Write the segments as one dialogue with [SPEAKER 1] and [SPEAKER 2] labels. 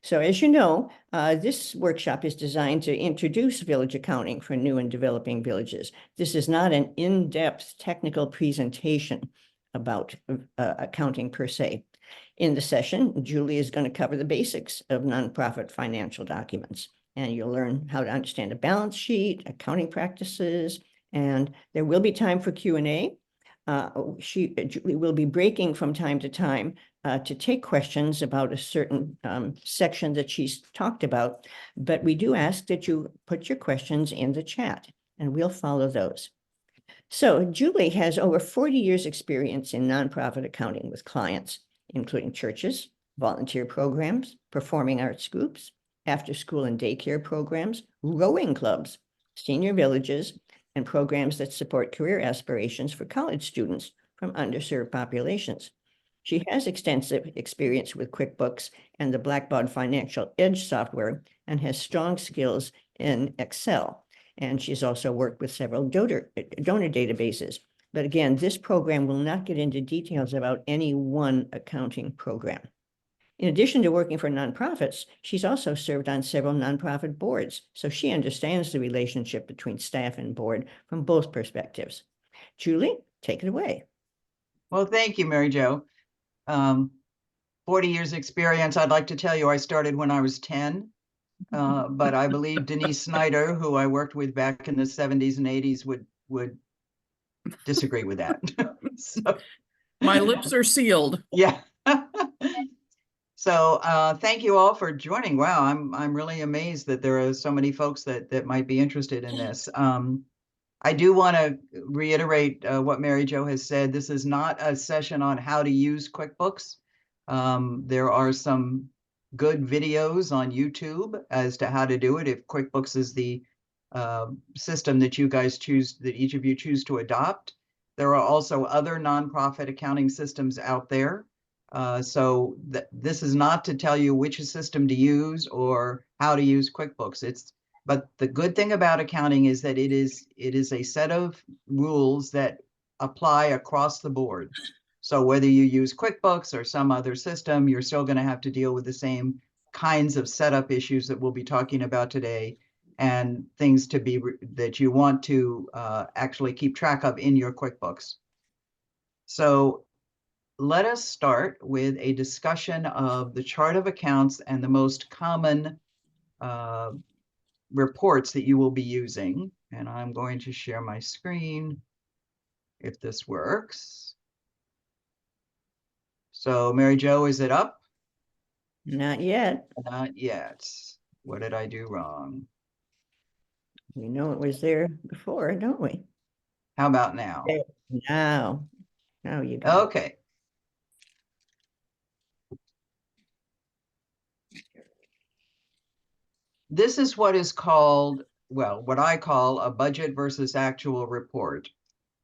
[SPEAKER 1] So as you know, this workshop is designed to introduce village accounting for new and developing villages. This is not an in-depth technical presentation about accounting per se. In the session, Julie is going to cover the basics of nonprofit financial documents, and you'll learn how to understand a balance sheet, accounting practices, and there will be time for Q&A. Julie will be breaking from time to time to take questions about a certain section that she's talked about, but we do ask that you put your questions in the chat and we'll follow those. So Julie has over 40 years experience in nonprofit accounting with clients, including churches, volunteer programs, performing arts groups, after school and daycare programs, rowing clubs, senior villages, and programs that support career aspirations for college students from underserved populations. She has extensive experience with QuickBooks and the Blackbaud Financial Edge software and has strong skills in Excel. And she's also worked with several donor databases. But again, this program will not get into details about any one accounting program. In addition to working for nonprofits, she's also served on several nonprofit boards, so she understands the relationship between staff and board from both perspectives. Julie, take it away.
[SPEAKER 2] Well, thank you, Mary Jo. 40 years experience. I'd like to tell you I started when I was 10, but I believe Denise Snyder, who I worked with back in the 70s and 80s, would disagree with that. So,
[SPEAKER 3] my lips are sealed.
[SPEAKER 2] Yeah. So thank you all for joining. Wow, I'm really amazed that there are so many folks that might be interested in this. I do want to reiterate what Mary Jo has said. This is not a session on how to use QuickBooks. There are some good videos on YouTube as to how to do it if QuickBooks is the system that you guys choose, that each of you choose to adopt. There are also other nonprofit accounting systems out there. So this is not to tell you which system to use or how to use QuickBooks. But the good thing about accounting is that it is a set of rules that apply across the board. So whether you use QuickBooks or some other system, you're still going to have to deal with the same kinds of setup issues that we'll be talking about today, and things that you want to actually keep track of in your QuickBooks. So let us start with a discussion of the chart of accounts and the most common reports that you will be using. And I'm going to share my screen if this works. So Mary Jo, is it up?
[SPEAKER 1] Not yet.
[SPEAKER 2] Not yet. What did I do wrong?
[SPEAKER 1] We know it was there before, don't we?
[SPEAKER 2] How about now?
[SPEAKER 1] Now you go.
[SPEAKER 2] Okay. This is what is called, well, what I call a budget versus actual report.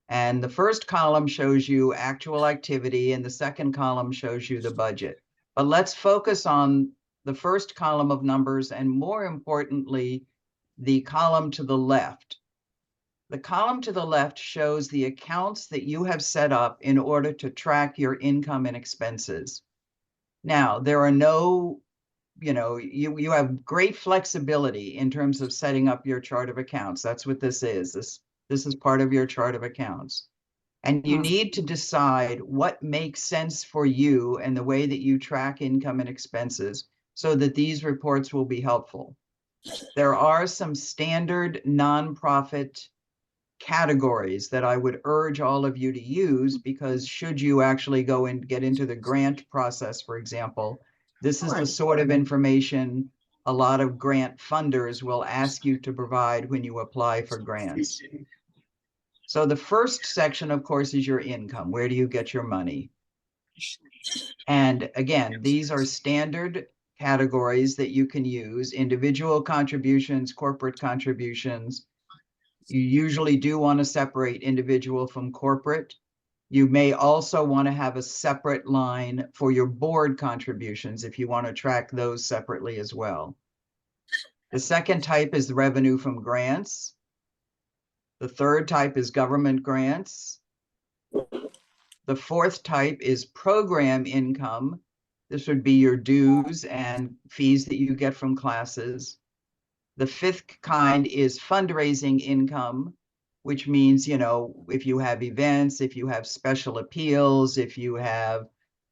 [SPEAKER 2] And the first column shows you actual activity and the second column shows you the budget. But let's focus on the first column of numbers and, more importantly, the column to the left. The column to the left shows the accounts that you have set up in order to track your income and expenses. Now, there are no, you have great flexibility in terms of setting up your chart of accounts. That's what this is. This is part of your chart of accounts. And you need to decide what makes sense for you and the way that you track income and expenses so that these reports will be helpful. There are some standard nonprofit categories that I would urge all of you to use, because should you actually go and get into the grant process, for example, this is the sort of information a lot of grant funders will ask you to provide when you apply for grants. So the first section, of course, is your income. Where do you get your money? And again, these are standard categories that you can use: individual contributions, corporate contributions. You usually do want to separate individual from corporate. You may also want to have a separate line for your board contributions if you want to track those separately as well. The second type is the revenue from grants. The third type is government grants. The fourth type is program income. This would be your dues and fees that you get from classes. The fifth kind is fundraising income, which means, you know, if you have events, if you have special appeals, if you have,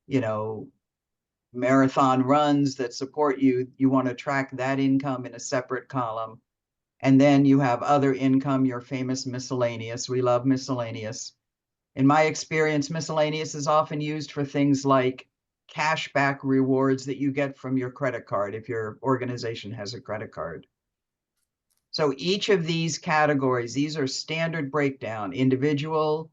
[SPEAKER 2] you know, marathon runs that support you, you want to track that income in a separate column. And then you have other income, your famous miscellaneous. We love miscellaneous. In my experience, miscellaneous is often used for things like cashback rewards that you get from your credit card if your organization has a credit card. So each of these categories, these are standard breakdown: individual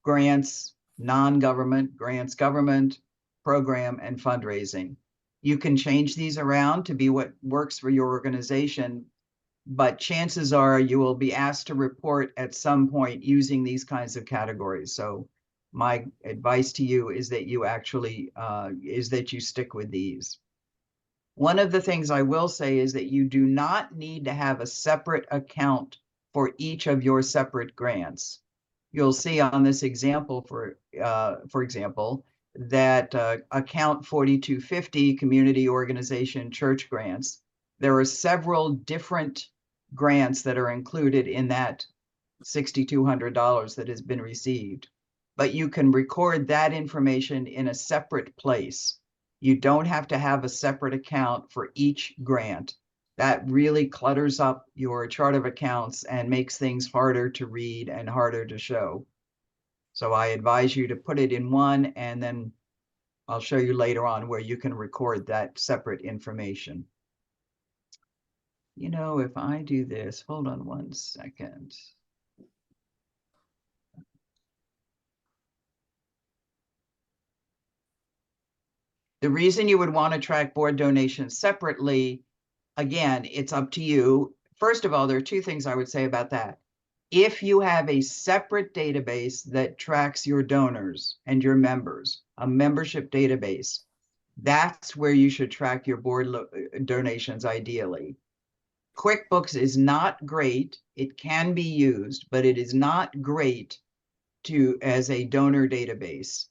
[SPEAKER 2] grants, non-government grants, government, program, and fundraising. You can change these around to be what works for your organization, but chances are you will be asked to report at some point using these kinds of categories. So my advice to you is that you actually, you stick with these. One of the things I will say is that you do not need to have a separate account for each of your separate grants. You'll see on this example, for example, that account 4250, community organization church grants, there are several different grants that are included in that $6,200 that has been received. But you can record that information in a separate place. You don't have to have a separate account for each grant. That really clutters up your chart of accounts and makes things harder to read and harder to show. So I advise you to put it in one, and then I'll show you later on where you can record that separate information. You know, if I do this, hold on one second. The reason you would want to track board donations separately, again, it's up to you. First of all, there are two things I would say about that. If you have a separate database that tracks your donors and your members, a membership database, that's where you should track your board donations ideally. QuickBooks is not great. It can be used, but it is not great as a donor database.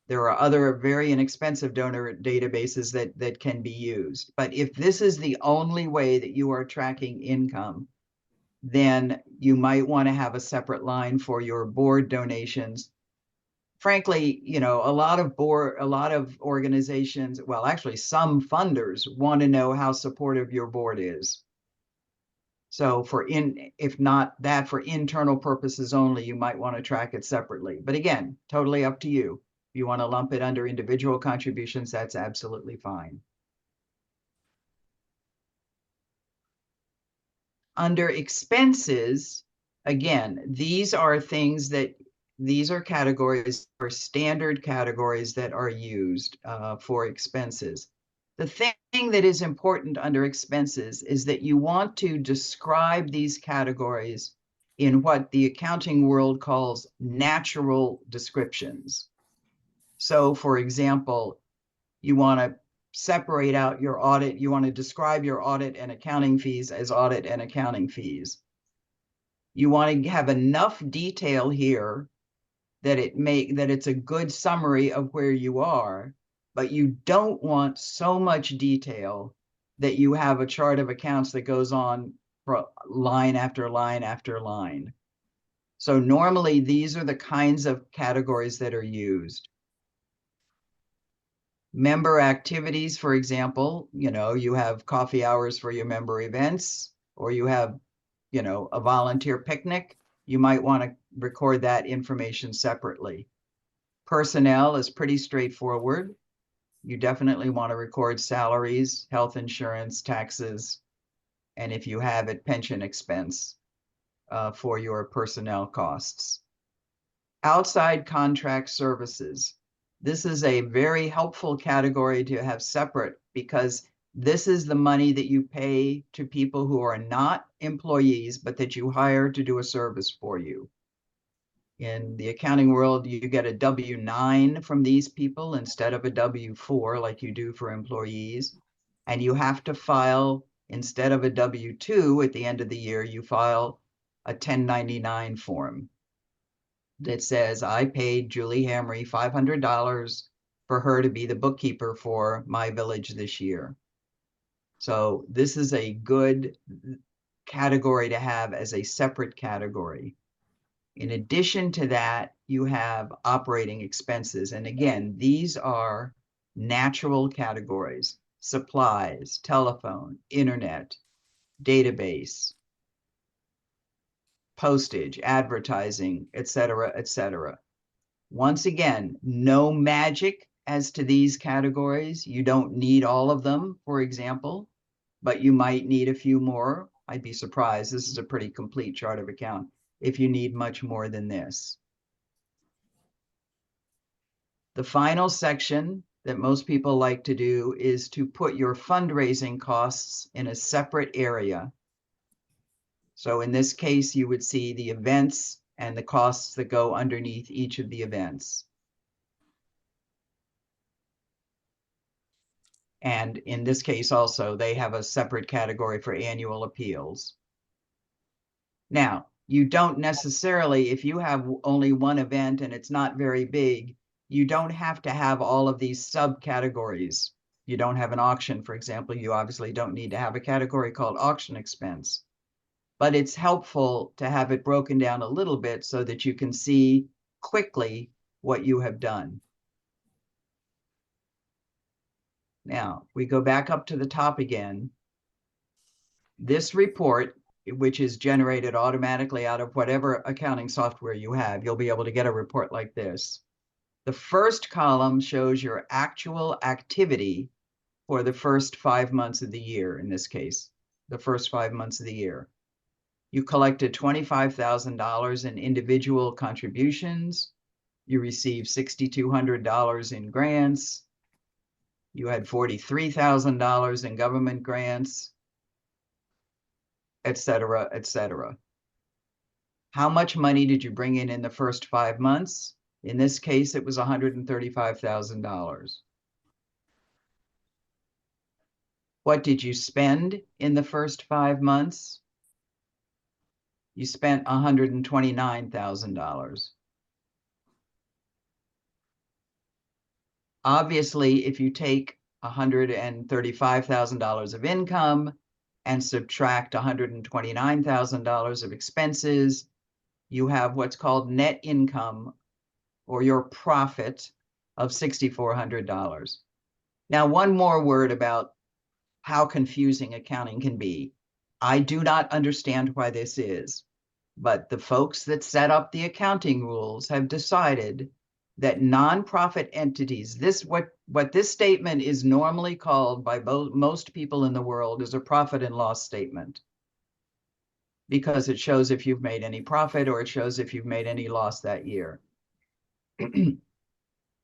[SPEAKER 2] There are other very inexpensive donor databases that can be used. But if this is the only way that you are tracking income, then you might want to have a separate line for your board donations. Frankly, you know, a lot of organizations, well, actually some funders want to know how supportive your board is. So if not that, for internal purposes only, you might want to track it separately. But again, totally up to you. If you want to lump it under individual contributions, that's absolutely fine. Under expenses, again, these are categories or standard categories that are used for expenses. The thing that is important under expenses is that you want to describe these categories in what the accounting world calls natural descriptions. So, for example, you want to separate out your audit. You want to describe your audit and accounting fees as audit and accounting fees. You want to have enough detail here that it's a good summary of where you are, but you don't want so much detail that you have a chart of accounts that goes on for line after line after line. So normally these are the kinds of categories that are used. Member activities, for example, you know, you have coffee hours for your member events, or you have, you know, a volunteer picnic. You might want to record that information separately. Personnel is pretty straightforward. You definitely want to record salaries, health insurance, taxes, and if you have it, pension expense for your personnel costs. Outside contract services. This is a very helpful category to have separate, because this is the money that you pay to people who are not employees, but that you hire to do a service for you. In the accounting world, you get a W-9 from these people instead of a W-4 like you do for employees. And you have to file, instead of a W-2 at the end of the year, you file a 1099 form that says, I paid Julie Hamre $500 for her to be the bookkeeper for my village this year. So this is a good category to have as a separate category. In addition to that, you have operating expenses. And again, these are natural categories: supplies, telephone, internet, database, postage, advertising, et cetera, et cetera. Once again, no magic as to these categories. You don't need all of them, for example, but you might need a few more. I'd be surprised. This is a pretty complete chart of account if you need much more than this. The final section that most people like to do is to put your fundraising costs in a separate area. So in this case, you would see the events and the costs that go underneath each of the events. And in this case also, they have a separate category for annual appeals. Now, you don't necessarily, if you have only one event and it's not very big, you don't have to have all of these subcategories. You don't have an auction, for example, you obviously don't need to have a category called auction expense. But it's helpful to have it broken down a little bit so that you can see quickly what you have done. Now, we go back up to the top again. This report, which is generated automatically out of whatever accounting software you have, you'll be able to get a report like this. The first column shows your actual activity for the first 5 months of the year, in this case, the first 5 months of the year. You collected $25,000 in individual contributions. You received $6,200 in grants. You had $43,000 in government grants, et cetera, et cetera. How much money did you bring in the first 5 months? In this case, it was $135,000. What did you spend in the first 5 months? You spent $129,000. Obviously, if you take $135,000 of income and subtract $129,000 of expenses, you have what's called net income, or your profit, of $6,400. Now, one more word about how confusing accounting can be. I do not understand why this is, but the folks that set up the accounting rules have decided that nonprofit entities, what this statement is normally called by most people in the world, is a profit and loss statement, because it shows if you've made any profit or it shows if you've made any loss that year. In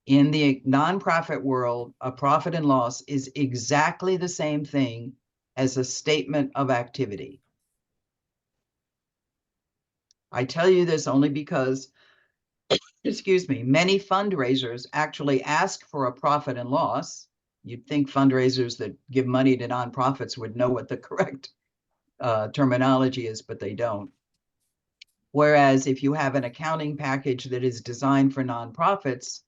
[SPEAKER 2] the nonprofit world, a profit and loss is exactly the same thing as a statement of activity. I tell you this only because, excuse me, many fundraisers actually ask for a profit and loss. You'd think fundraisers that give money to nonprofits would know what the correct terminology is, but they don't. Whereas if you have an accounting package that is designed for nonprofits,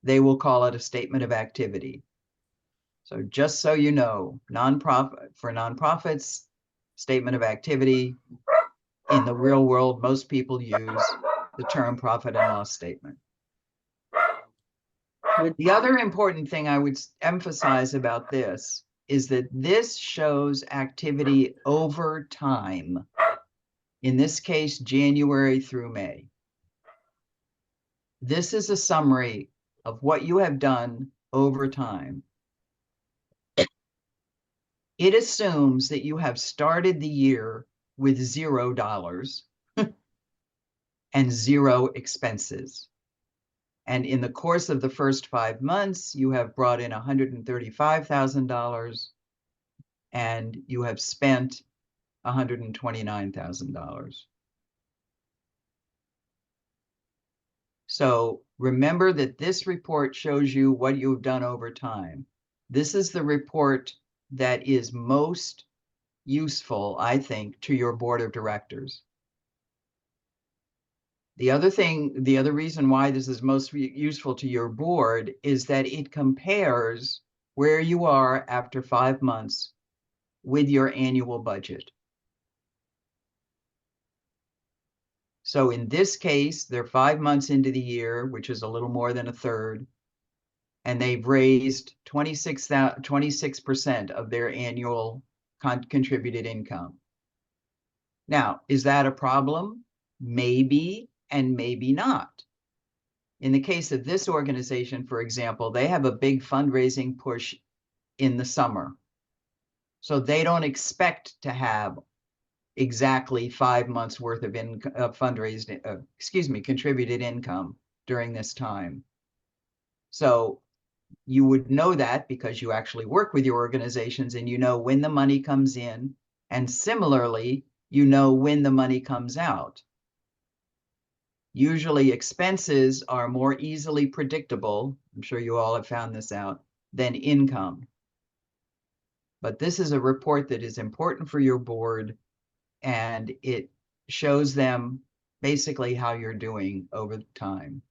[SPEAKER 2] they will call it a statement of activity. So just so you know, for nonprofits, statement of activity. In the real world, most people use the term profit and loss statement. The other important thing I would emphasize about this is that this shows activity over time. In this case, January through May. This is a summary of what you have done over time. It assumes that you have started the year with $0 and 0 expenses. And in the course of the first 5 months, you have brought in $135,000 and you have spent $129,000. So remember that this report shows you what you've done over time. This is the report that is most useful, I think, to your board of directors. The other reason why this is most useful to your board is that it compares where you are after 5 months with your annual budget. So in this case, they're 5 months into the year, which is a little more than a third, and they've raised 26% of their annual contributed income. Now, is that a problem? Maybe, and maybe not. In the case of this organization, for example, they have a big fundraising push in the summer. So they don't expect to have exactly 5 months worth of contributed income during this time. So you would know that because you actually work with your organizations and you know when the money comes in, and similarly, you know when the money comes out. Usually expenses are more easily predictable, I'm sure you all have found this out, than income. But this is a report that is important for your board, and it shows them basically how you're doing over time.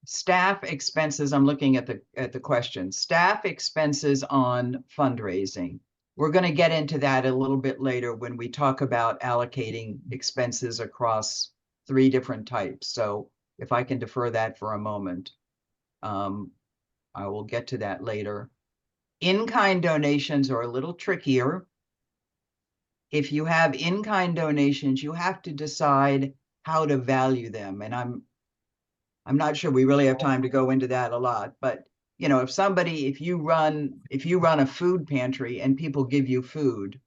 [SPEAKER 2] Staff expenses, I'm looking at the question. Staff expenses on fundraising. We're going to get into that a little bit later when we talk about allocating expenses across 3 different types. So if I can defer that for a moment, I will get to that later. In-kind donations are a little trickier. If you have in-kind donations, you have to decide how to value them. And I'm not sure we really have time to go into that a lot, but you know, if you run a food pantry and people give you food,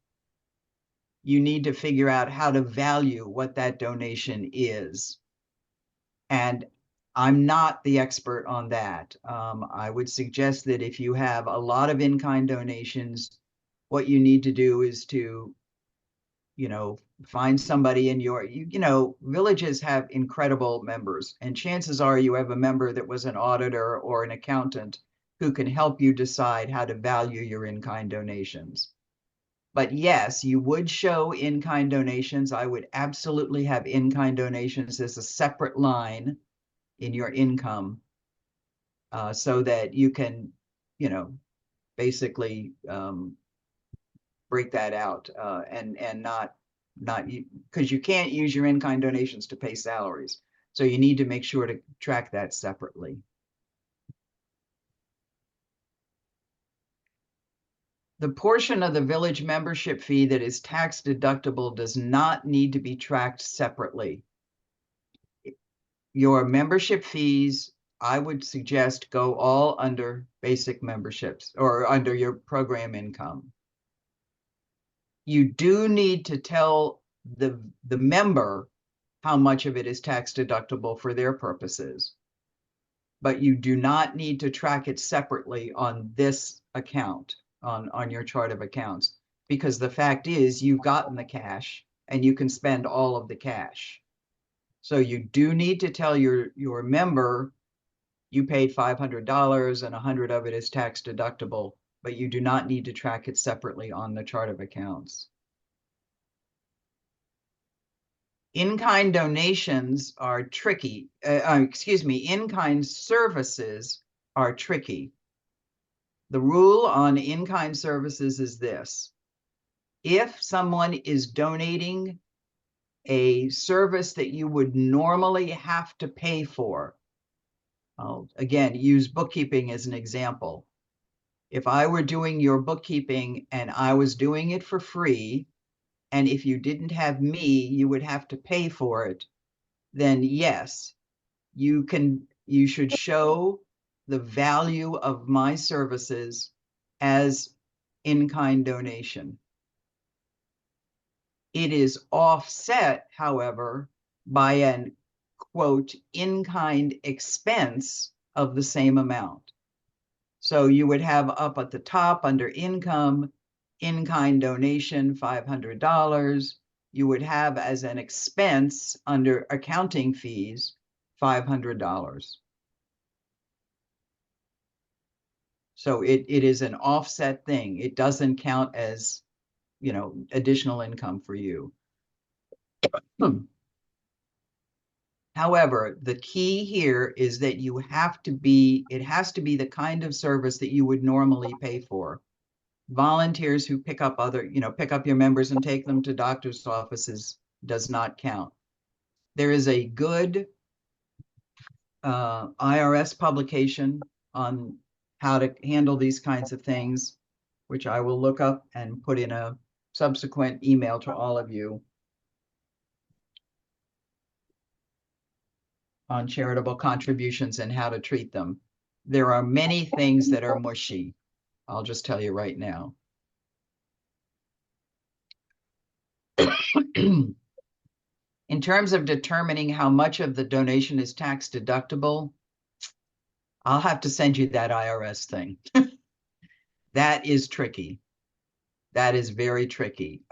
[SPEAKER 2] you need to figure out how to value what that donation is. And I'm not the expert on that. I would suggest that if you have a lot of in-kind donations, what you need to do is to, you know, find somebody in your, you know, villages have incredible members, and chances are you have a member that was an auditor or an accountant who can help you decide how to value your in-kind donations. But yes, you would show in-kind donations. I would absolutely have in-kind donations as a separate line in your income, so that you can, you know, basically break that out, and not because you can't use your in-kind donations to pay salaries. So you need to make sure to track that separately. The portion of the village membership fee that is tax deductible does not need to be tracked separately. Your membership fees, I would suggest, go all under basic memberships or under your program income. You do need to tell the member how much of it is tax deductible for their purposes, but you do not need to track it separately on this account, on your chart of accounts, because the fact is you've gotten the cash and you can spend all of the cash. So you do need to tell your member you paid $500 and 100 of it is tax deductible, but you do not need to track it separately on the chart of accounts. In-kind donations are tricky. In-kind services are tricky. The rule on in-kind services is this: if someone is donating a service that you would normally have to pay for, I'll again use bookkeeping as an example. If I were doing your bookkeeping and I was doing it for free, and if you didn't have me, you would have to pay for it, then yes, you should show the value of my services as in-kind donation. It is offset, however, by an quote in-kind expense of the same amount. So you would have up at the top under income, in-kind donation, $500. You would have as an expense under accounting fees, $500. So it is an offset thing. It doesn't count as, additional income for you. However, the key here is that it has to be the kind of service that you would normally pay for. Volunteers who pick up your members and take them to doctor's offices does not count. There is a good IRS publication on how to handle these kinds of things, which I will look up and put in a subsequent email to all of you, on charitable contributions and how to treat them. There are many things that are mushy. I'll just tell you right now. In terms of determining how much of the donation is tax deductible, I'll have to send you that IRS thing. That is tricky. That is very tricky.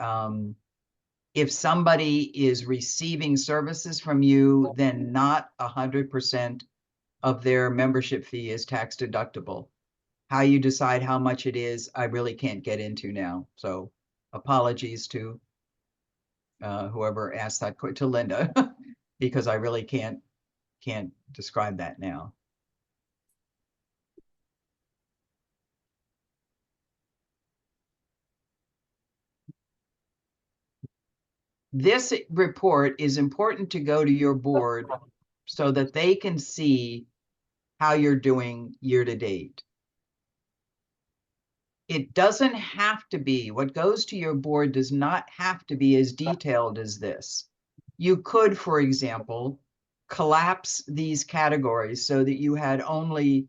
[SPEAKER 2] If somebody is receiving services from you, then not 100% of their membership fee is tax deductible. How you decide how much it is, I really can't get into now. So apologies to whoever asked that, to Linda, because I really can't describe that now. This report is important to go to your board so that they can see how you're doing year to date. It doesn't have to be, what goes to your board does not have to be as detailed as this. You could, for example, collapse these categories so that you had only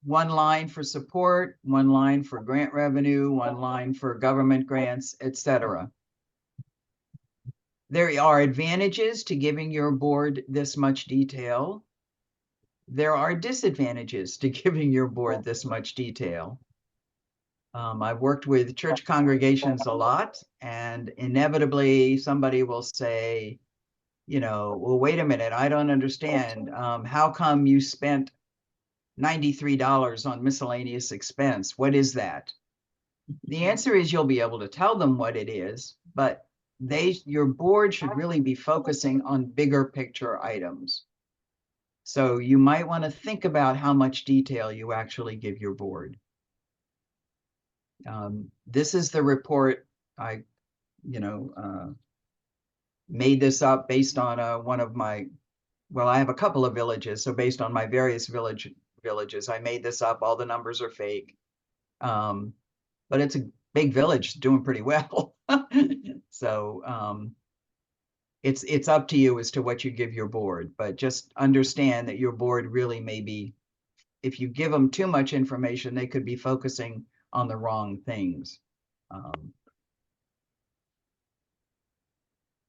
[SPEAKER 2] one line for support, one line for grant revenue, one line for government grants, etc. There are advantages to giving your board this much detail. There are disadvantages to giving your board this much detail. I've worked with church congregations a lot, and inevitably somebody will say, well, wait a minute, I don't understand. How come you spent $93 on miscellaneous expense? What is that? The answer is you'll be able to tell them what it is, but your board should really be focusing on bigger picture items. So you might want to think about how much detail you actually give your board. This is the report. I, made this up based on one of my, well, I have a couple of villages. So based on my various villages, I made this up. All the numbers are fake. But it's a big village doing pretty well. So it's up to you as to what you give your board, but just understand that your board really may be, if you give them too much information, they could be focusing on the wrong things.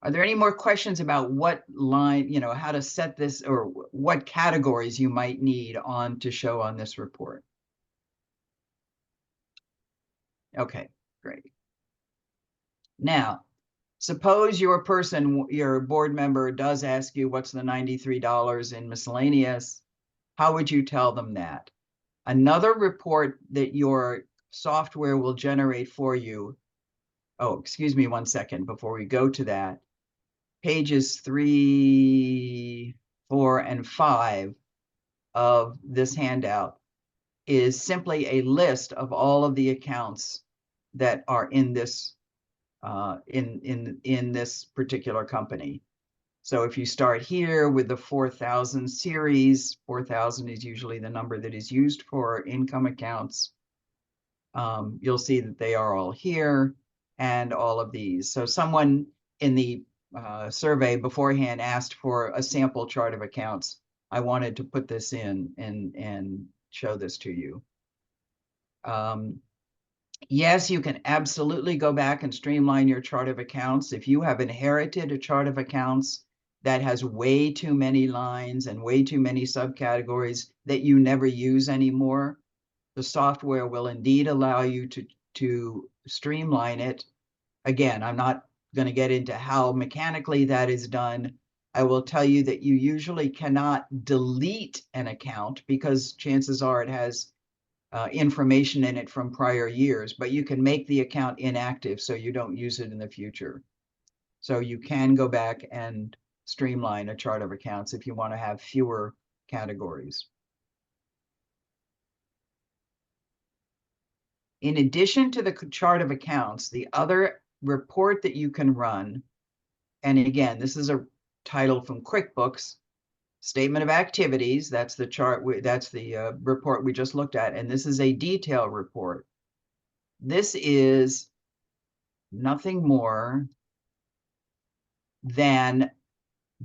[SPEAKER 2] Are there any more questions about what line, how to set this, or what categories you might need on to show on this report? Okay, great. Now, suppose your board member does ask you what's the $93 in miscellaneous. How would you tell them that? Another report that your software will generate for you. Oh, excuse me 1 second before we go to that. Pages 3, 4, and 5 of this handout is simply a list of all of the accounts that are in this in this particular company. So if you start here with the 4,000 series, 4,000 is usually the number that is used for income accounts. You'll see that they are all here and all of these. So someone in the survey beforehand asked for a sample chart of accounts. I wanted to put this in and show this to you. Yes, you can absolutely go back and streamline your chart of accounts. If you have inherited a chart of accounts that has way too many lines and way too many subcategories that you never use anymore, the software will indeed allow you to streamline it. Again, I'm not going to get into how mechanically that is done. I will tell you that you usually cannot delete an account because chances are it has information in it from prior years, but you can make the account inactive so you don't use it in the future. So you can go back and streamline a chart of accounts if you want to have fewer categories. In addition to the chart of accounts, the other report that you can run, and again, this is a title from QuickBooks, Statement of Activities, that's the chart, that's the report we just looked at, and this is a detail report. This is nothing more than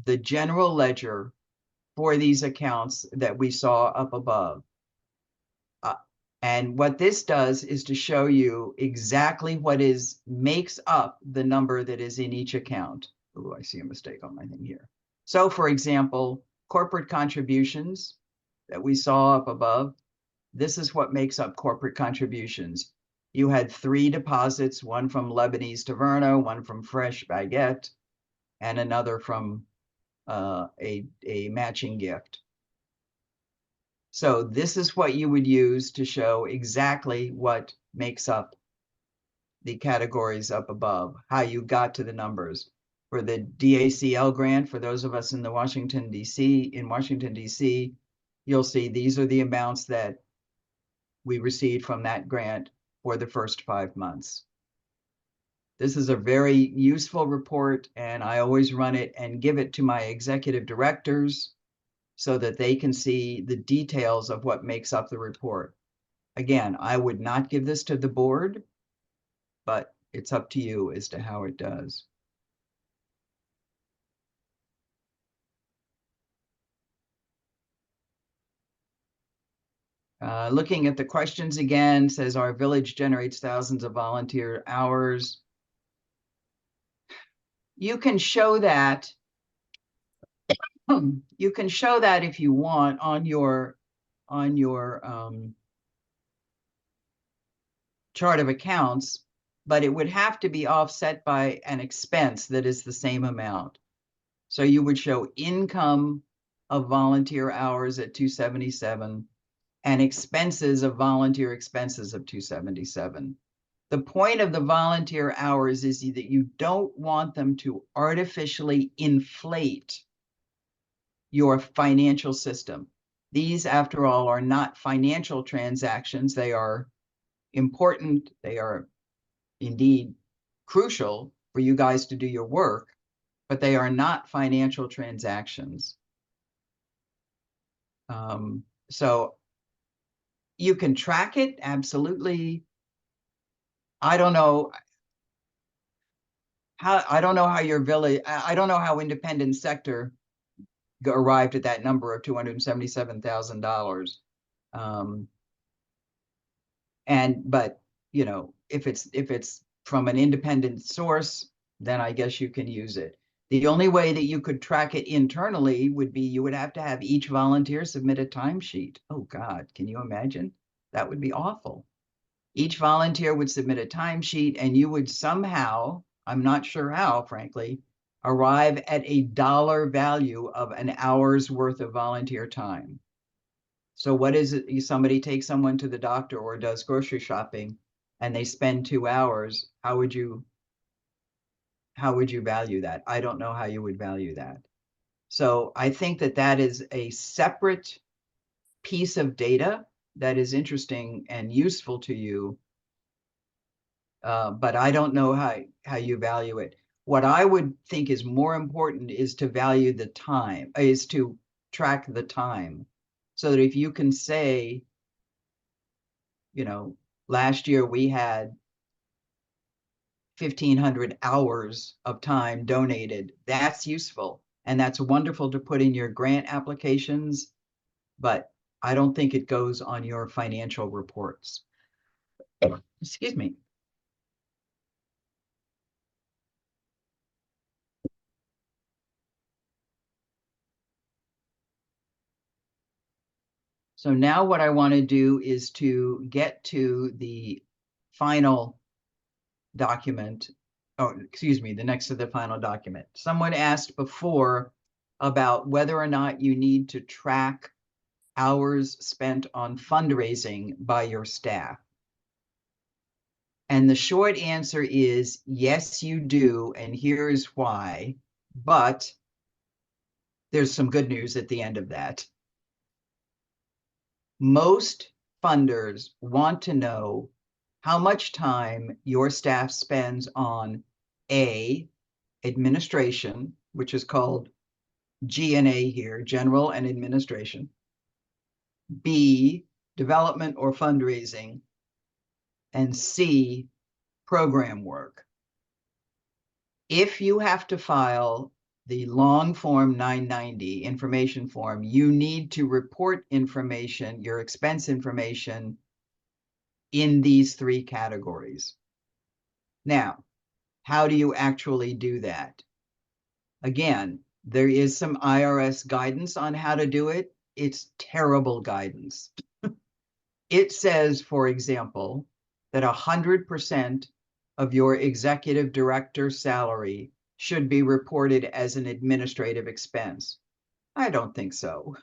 [SPEAKER 2] the general ledger for these accounts that we saw up above. And what this does is to show you exactly what makes up the number that is in each account. Oh, I see a mistake on my thing here. So for example, corporate contributions that we saw up above, this is what makes up corporate contributions. You had 3 deposits, one from Lebanese Taverna, one from Fresh Baguette, and another from a matching gift. So this is what you would use to show exactly what makes up the categories up above, how you got to the numbers. For the DACL grant, for those of us in Washington, D.C., you'll see these are the amounts that we received from that grant for the first 5 months. This is a very useful report, and I always run it and give it to my executive directors so that they can see the details of what makes up the report. Again, I would not give this to the board, but it's up to you as to how it does. Looking at the questions again, says our village generates thousands of volunteer hours. You can show that. You can show that if you want on your chart of accounts, but it would have to be offset by an expense that is the same amount. So you would show income of volunteer hours at 277 and expenses of volunteer expenses of 277. The point of the volunteer hours is that you don't want them to artificially inflate your financial system. These, after all, are not financial transactions. They are important. They are indeed crucial for you guys to do your work, but they are not financial transactions. So you can track it, absolutely. I don't know how your village, I don't know how independent sector arrived at that number of $277,000. But you know, if it's from an independent source, then I guess you can use it. The only way that you could track it internally would be you would have to have each volunteer submit a timesheet. Oh God, can you imagine? That would be awful. Each volunteer would submit a timesheet, and you would somehow, I'm not sure how, frankly, arrive at a dollar value of an hour's worth of volunteer time. So what is it? Somebody takes someone to the doctor or does grocery shopping and they spend 2 hours. How would you value that? I don't know how you would value that. So I think that is a separate piece of data that is interesting and useful to you. But I don't know how you value it. What I would think is more important is to value the time, is to track the time. So that if you can say, you know, last year we had 1,500 hours of time donated, that's useful. And that's wonderful to put in your grant applications, but I don't think it goes on your financial reports. Excuse me. So now what I want to do is to get to the final document. Oh, excuse me, the next to the final document. Someone asked before about whether or not you need to track hours spent on fundraising by your staff? And the short answer is yes, you do. And here's why. But there's some good news at the end of that. Most funders want to know how much time your staff spends on A, administration, which is called G&A here, general and administration, B, development or fundraising, and C, program work. If you have to file the long form 990 information form, you need to report information, your expense information, in these three categories. Now, how do you actually do that? Again, there is some IRS guidance on how to do it. It's terrible guidance. It says, for example, that 100% of your executive director salary should be reported as an administrative expense. I don't think so.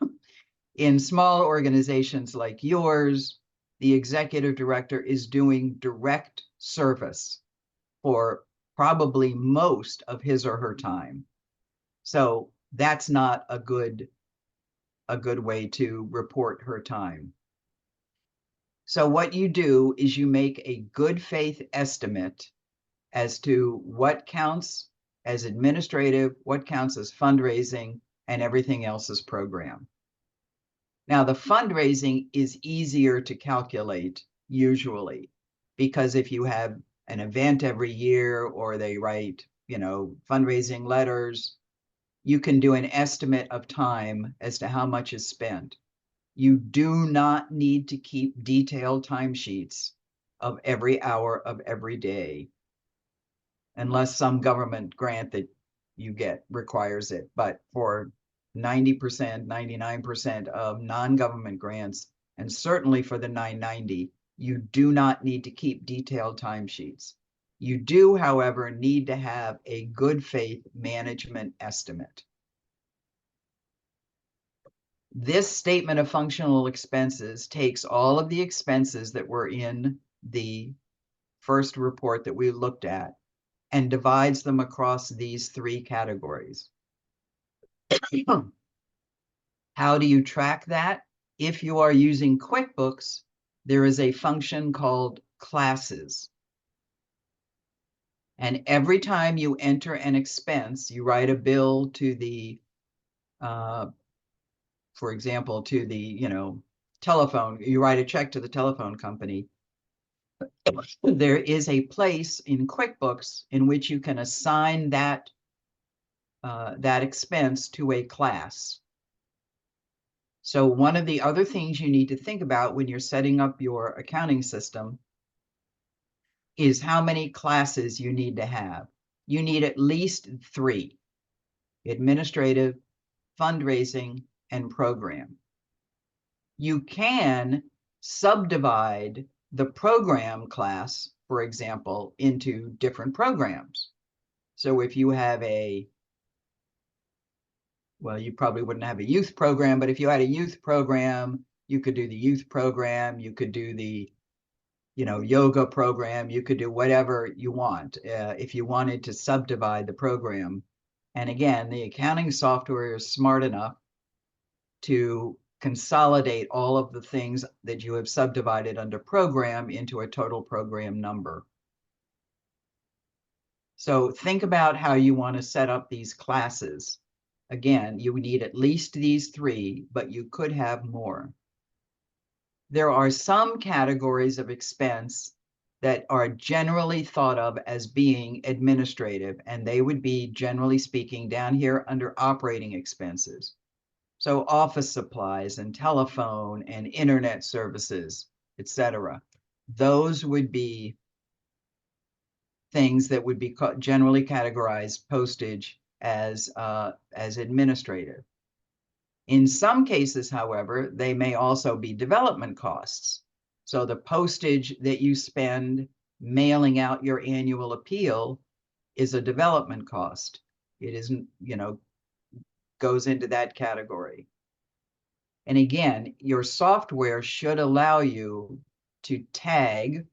[SPEAKER 2] In small organizations like yours, the executive director is doing direct service for probably most of his or her time. So that's not a good way to report her time. So what you do is you make a good faith estimate as to what counts as administrative, what counts as fundraising, and everything else is program. Now, the fundraising is easier to calculate usually, because if you have an event every year or they write, fundraising letters, you can do an estimate of time as to how much is spent. You do not need to keep detailed timesheets of every hour of every day, unless some government grant that you get requires it. But for 90%, 99% of non-government grants, and certainly for the 990, you do not need to keep detailed timesheets. You do, however, need to have a good faith management estimate. This statement of functional expenses takes all of the expenses that were in the first report that we looked at and divides them across these three categories. How do you track that? If you are using QuickBooks, there is a function called classes. And every time you enter an expense, you write a bill to the, for example, to the, telephone, you write a check to the telephone company. There is a place in QuickBooks in which you can assign that expense to a class. So one of the other things you need to think about when you're setting up your accounting system is how many classes you need to have. You need at least 3: administrative, fundraising, and program. You can subdivide the program class, for example, into different programs. So if you have well, you probably wouldn't have a youth program, but if you had a youth program, you could do the youth program, you could do the, yoga program, you could do whatever you want if you wanted to subdivide the program. And again, the accounting software is smart enough to consolidate all of the things that you have subdivided under program into a total program number. So think about how you want to set up these classes. Again, you need at least these 3, but you could have more. There are some categories of expense that are generally thought of as being administrative, and they would be, generally speaking, down here under operating expenses. So office supplies and telephone and internet services, etc. Those would be things that would be generally categorized postage as administrative. In some cases, however, they may also be development costs. So the postage that you spend mailing out your annual appeal is a development cost. It isn't, goes into that category. And again, your software should allow you to tag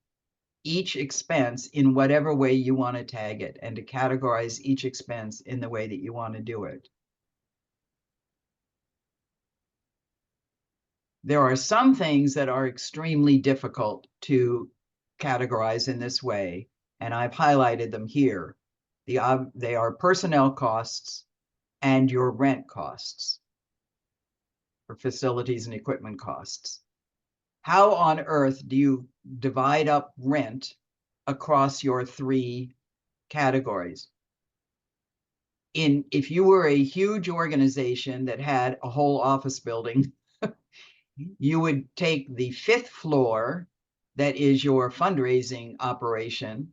[SPEAKER 2] each expense in whatever way you want to tag it and to categorize each expense in the way that you want to do it. There are some things that are extremely difficult to categorize in this way, and I've highlighted them here. They are personnel costs and your rent costs, or facilities and equipment costs. How on earth do you divide up rent across your three categories? If you were a huge organization that had a whole office building, you would take the 5th floor, that is your fundraising operation,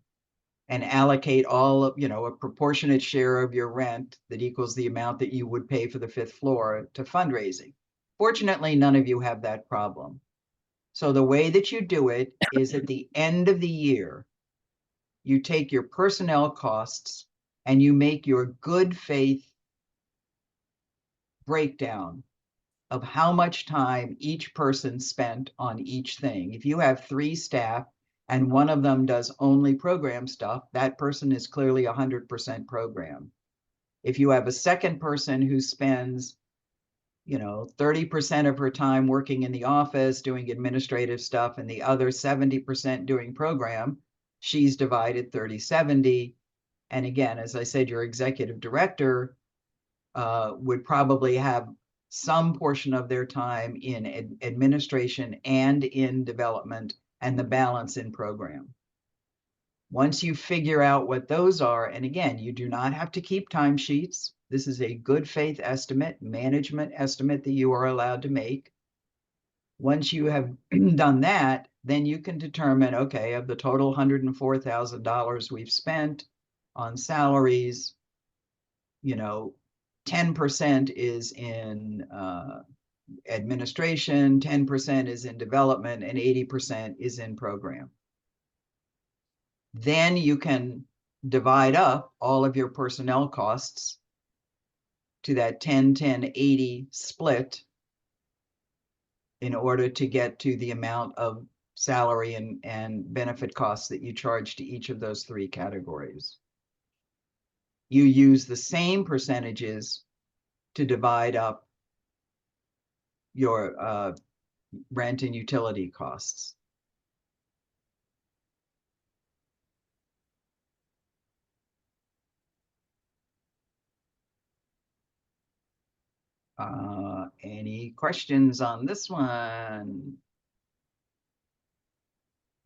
[SPEAKER 2] and allocate all of, a proportionate share of your rent that equals the amount that you would pay for the 5th floor to fundraising. Fortunately, none of you have that problem. So the way that you do it is at the end of the year, you take your personnel costs and you make your good faith breakdown of how much time each person spent on each thing. If you have 3 staff and one of them does only program stuff, that person is clearly 100% program. If you have a second person who spends 30% of her time working in the office doing administrative stuff and the other 70% doing program, she's divided 30-70. And again, as I said, your executive director would probably have some portion of their time in administration and in development, and the balance in program. Once you figure out what those are, and again, you do not have to keep timesheets. This is a good faith estimate, management estimate that you are allowed to make. Once you have done that, then you can determine, okay, of the total $104,000 we've spent on salaries, 10% is in administration, 10% is in development, and 80% is in program. Then you can divide up all of your personnel costs to that 10-10-80 split in order to get to the amount of salary and benefit costs that you charge to each of those 3 categories. You use the same percentages to divide up your rent and utility costs. Any questions on this one?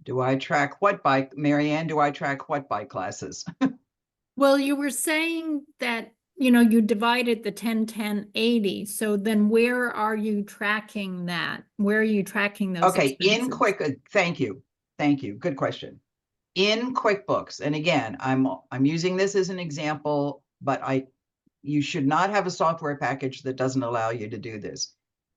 [SPEAKER 2] Do I track what by, Marianne, do I track what by classes?
[SPEAKER 3] Well, you were saying that, you divided the 10-10-80. So then where are you tracking that? Where are you tracking those
[SPEAKER 2] Okay,
[SPEAKER 3] expenses?
[SPEAKER 2] thank you. Thank you. Good question. In QuickBooks, and again, I'm using this as an example, but you should not have a software package that doesn't allow you to do this.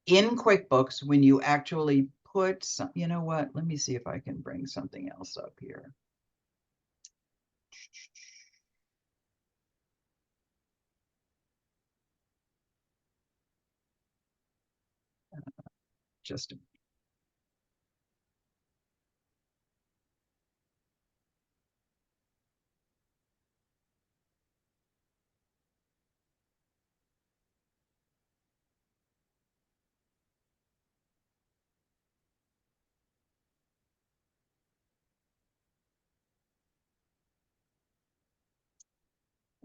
[SPEAKER 2] In QuickBooks, when you actually put some, you know what? Let me see if I can bring something else up here. Just a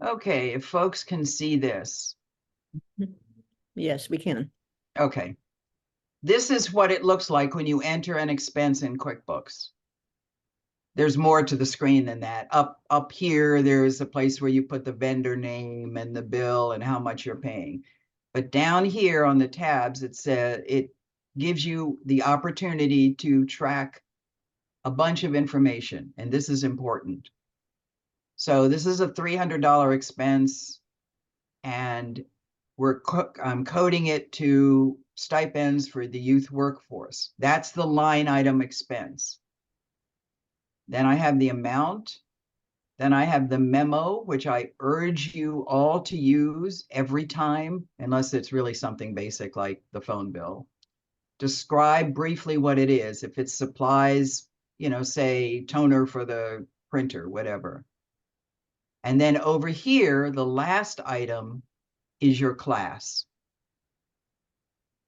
[SPEAKER 2] Okay, if folks can see this.
[SPEAKER 1] Yes, we can.
[SPEAKER 2] Okay. This is what it looks like when you enter an expense in QuickBooks. There's more to the screen than that. Up here, there's a place where you put the vendor name and the bill and how much you're paying. But down here on the tabs, it gives you the opportunity to track a bunch of information, and this is important. So this is a $300 expense, and I'm coding it to stipends for the youth workforce. That's the line item expense. Then I have the amount. Then I have the memo, which I urge you all to use every time, unless it's really something basic like the phone bill. describe briefly what it is. If it's supplies, you know, say toner for the printer, whatever. And then over here, the last item is your class.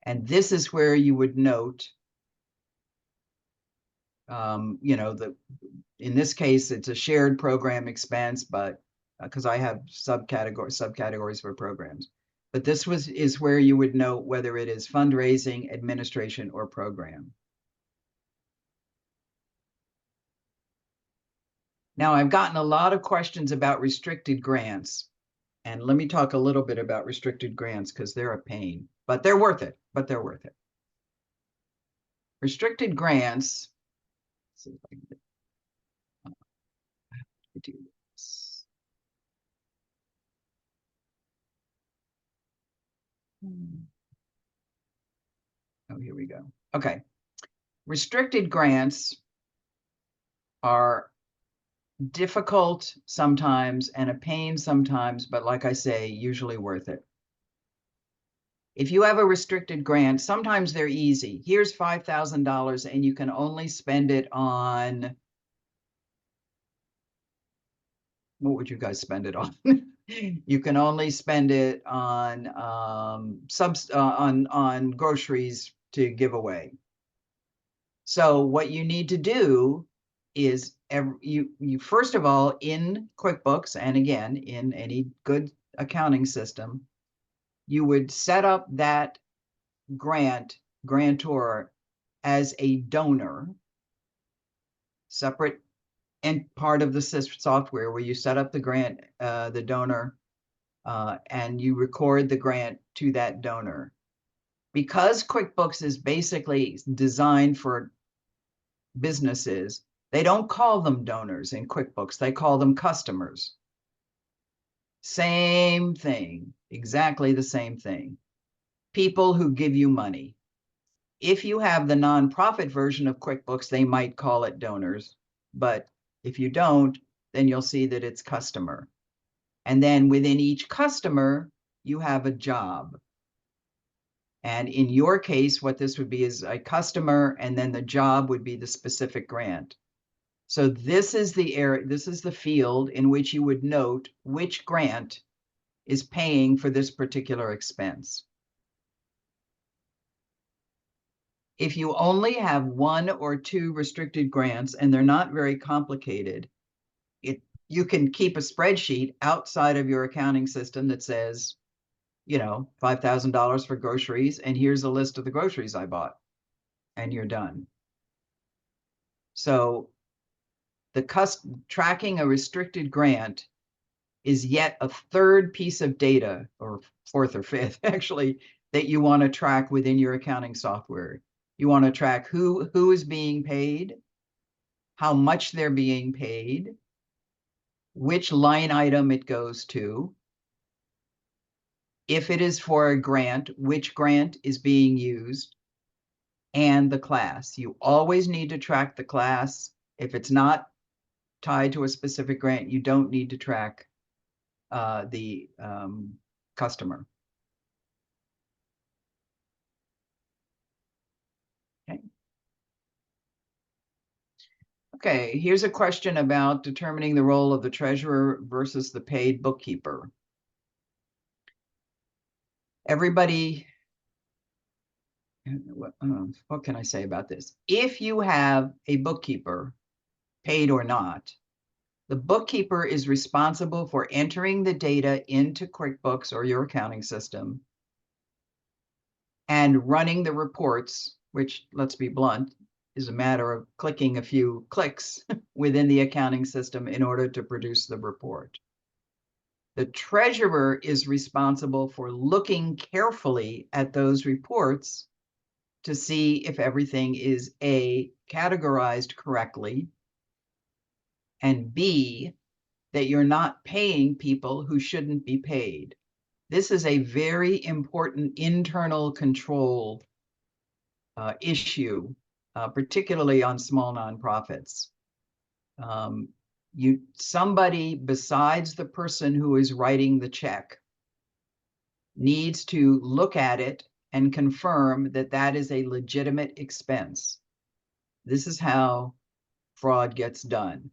[SPEAKER 2] And this is where you would note, you know, in this case, it's a shared program expense, but because I have subcategories for programs. But this is where you would note whether it is fundraising, administration, or program. Now, I've gotten a lot of questions about restricted grants. And let me talk a little bit about restricted grants because they're a pain, but they're worth it, Restricted grants, let's see if I can do this. Oh, here we go. Okay. Restricted grants are difficult sometimes and a pain sometimes, but like I say, usually worth it. If you have a restricted grant, sometimes they're easy. Here's $5,000 and you can only spend it on, what would you guys spend it on? You can only spend it on on groceries to give away. So what you need to do is you first of all, in QuickBooks, and again in any good accounting system, you would set up that grantor as a donor, separate and part of the software where you set up the grant, the donor, and you record the grant to that donor. Because QuickBooks is basically designed for businesses, they don't call them donors in QuickBooks, they call them customers. Same thing, exactly the same thing. People who give you money. If you have the nonprofit version of QuickBooks, they might call it donors, but if you don't, then you'll see that it's customer. And then within each customer, you have a job. And in your case, what this would be is a customer, and then the job would be the specific grant. So this is the area, this is the field in which you would note which grant is paying for this particular expense. If you only have 1 or 2 restricted grants and they're not very complicated, you can keep a spreadsheet outside of your accounting system that says, you know, $5,000 for groceries, and here's a list of the groceries I bought, and you're done. So tracking a restricted grant is yet a third piece of data, or fourth or fifth actually, that you want to track within your accounting software. You want to track who is being paid, how much they're being paid, which line item it goes to. If it is for a grant, which grant is being used, and the class. You always need to track the class. If it's not tied to a specific grant, you don't need to track the customer. Okay. Okay, here's a question about determining the role of the treasurer versus the paid bookkeeper. Everybody, what can I say about this? If you have a bookkeeper, paid or not, the bookkeeper is responsible for entering the data into QuickBooks or your accounting system and running the reports, which, let's be blunt, is a matter of clicking a few clicks within the accounting system in order to produce the report. The treasurer is responsible for looking carefully at those reports to see if everything is A, categorized correctly, and B, that you're not paying people who shouldn't be paid. This is a very important internal control issue, particularly on small nonprofits. Somebody besides the person who is writing the check needs to look at it and confirm that that is a legitimate expense. This is how fraud gets done.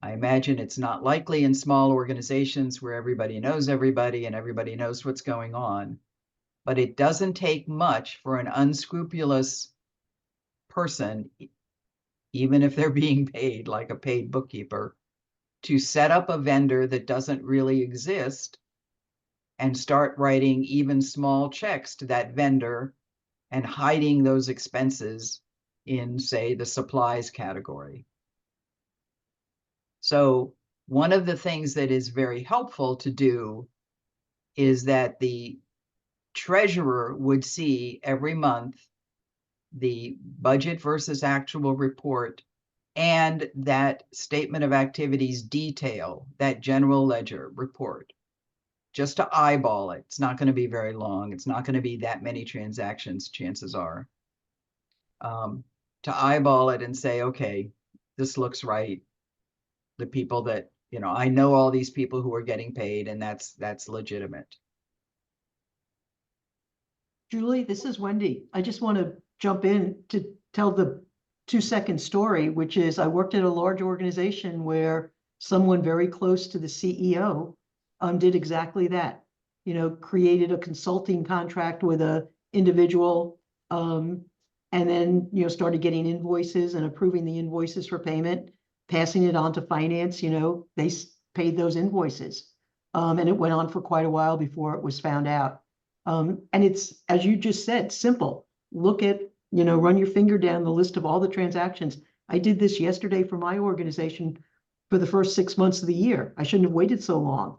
[SPEAKER 2] I imagine it's not likely in small organizations where everybody knows everybody and everybody knows what's going on. But it doesn't take much for an unscrupulous person, even if they're being paid like a paid bookkeeper, to set up a vendor that doesn't really exist and start writing even small checks to that vendor and hiding those expenses in, say, the supplies category. So one of the things that is very helpful to do is that the treasurer would see every month the budget versus actual report and that statement of activities detail, that general ledger report, just to eyeball it. It's not going to be very long. It's not going to be that many transactions, chances are. To eyeball it and say, okay, this looks right. The people that, I know all these people who are getting paid, and that's legitimate.
[SPEAKER 4] Julie, this is Wendy. I just want to jump in to tell the 2-second story, which is I worked at a large organization where someone very close to the CEO did exactly that. Created a consulting contract with a individual, and then started getting invoices and approving the invoices for payment, passing it on to finance. They paid those invoices, and it went on for quite a while before it was found out. And it's, as you just said, simple. Look at, run your finger down the list of all the transactions. I did this yesterday for my organization for the first 6 months of the year. I shouldn't have waited so long.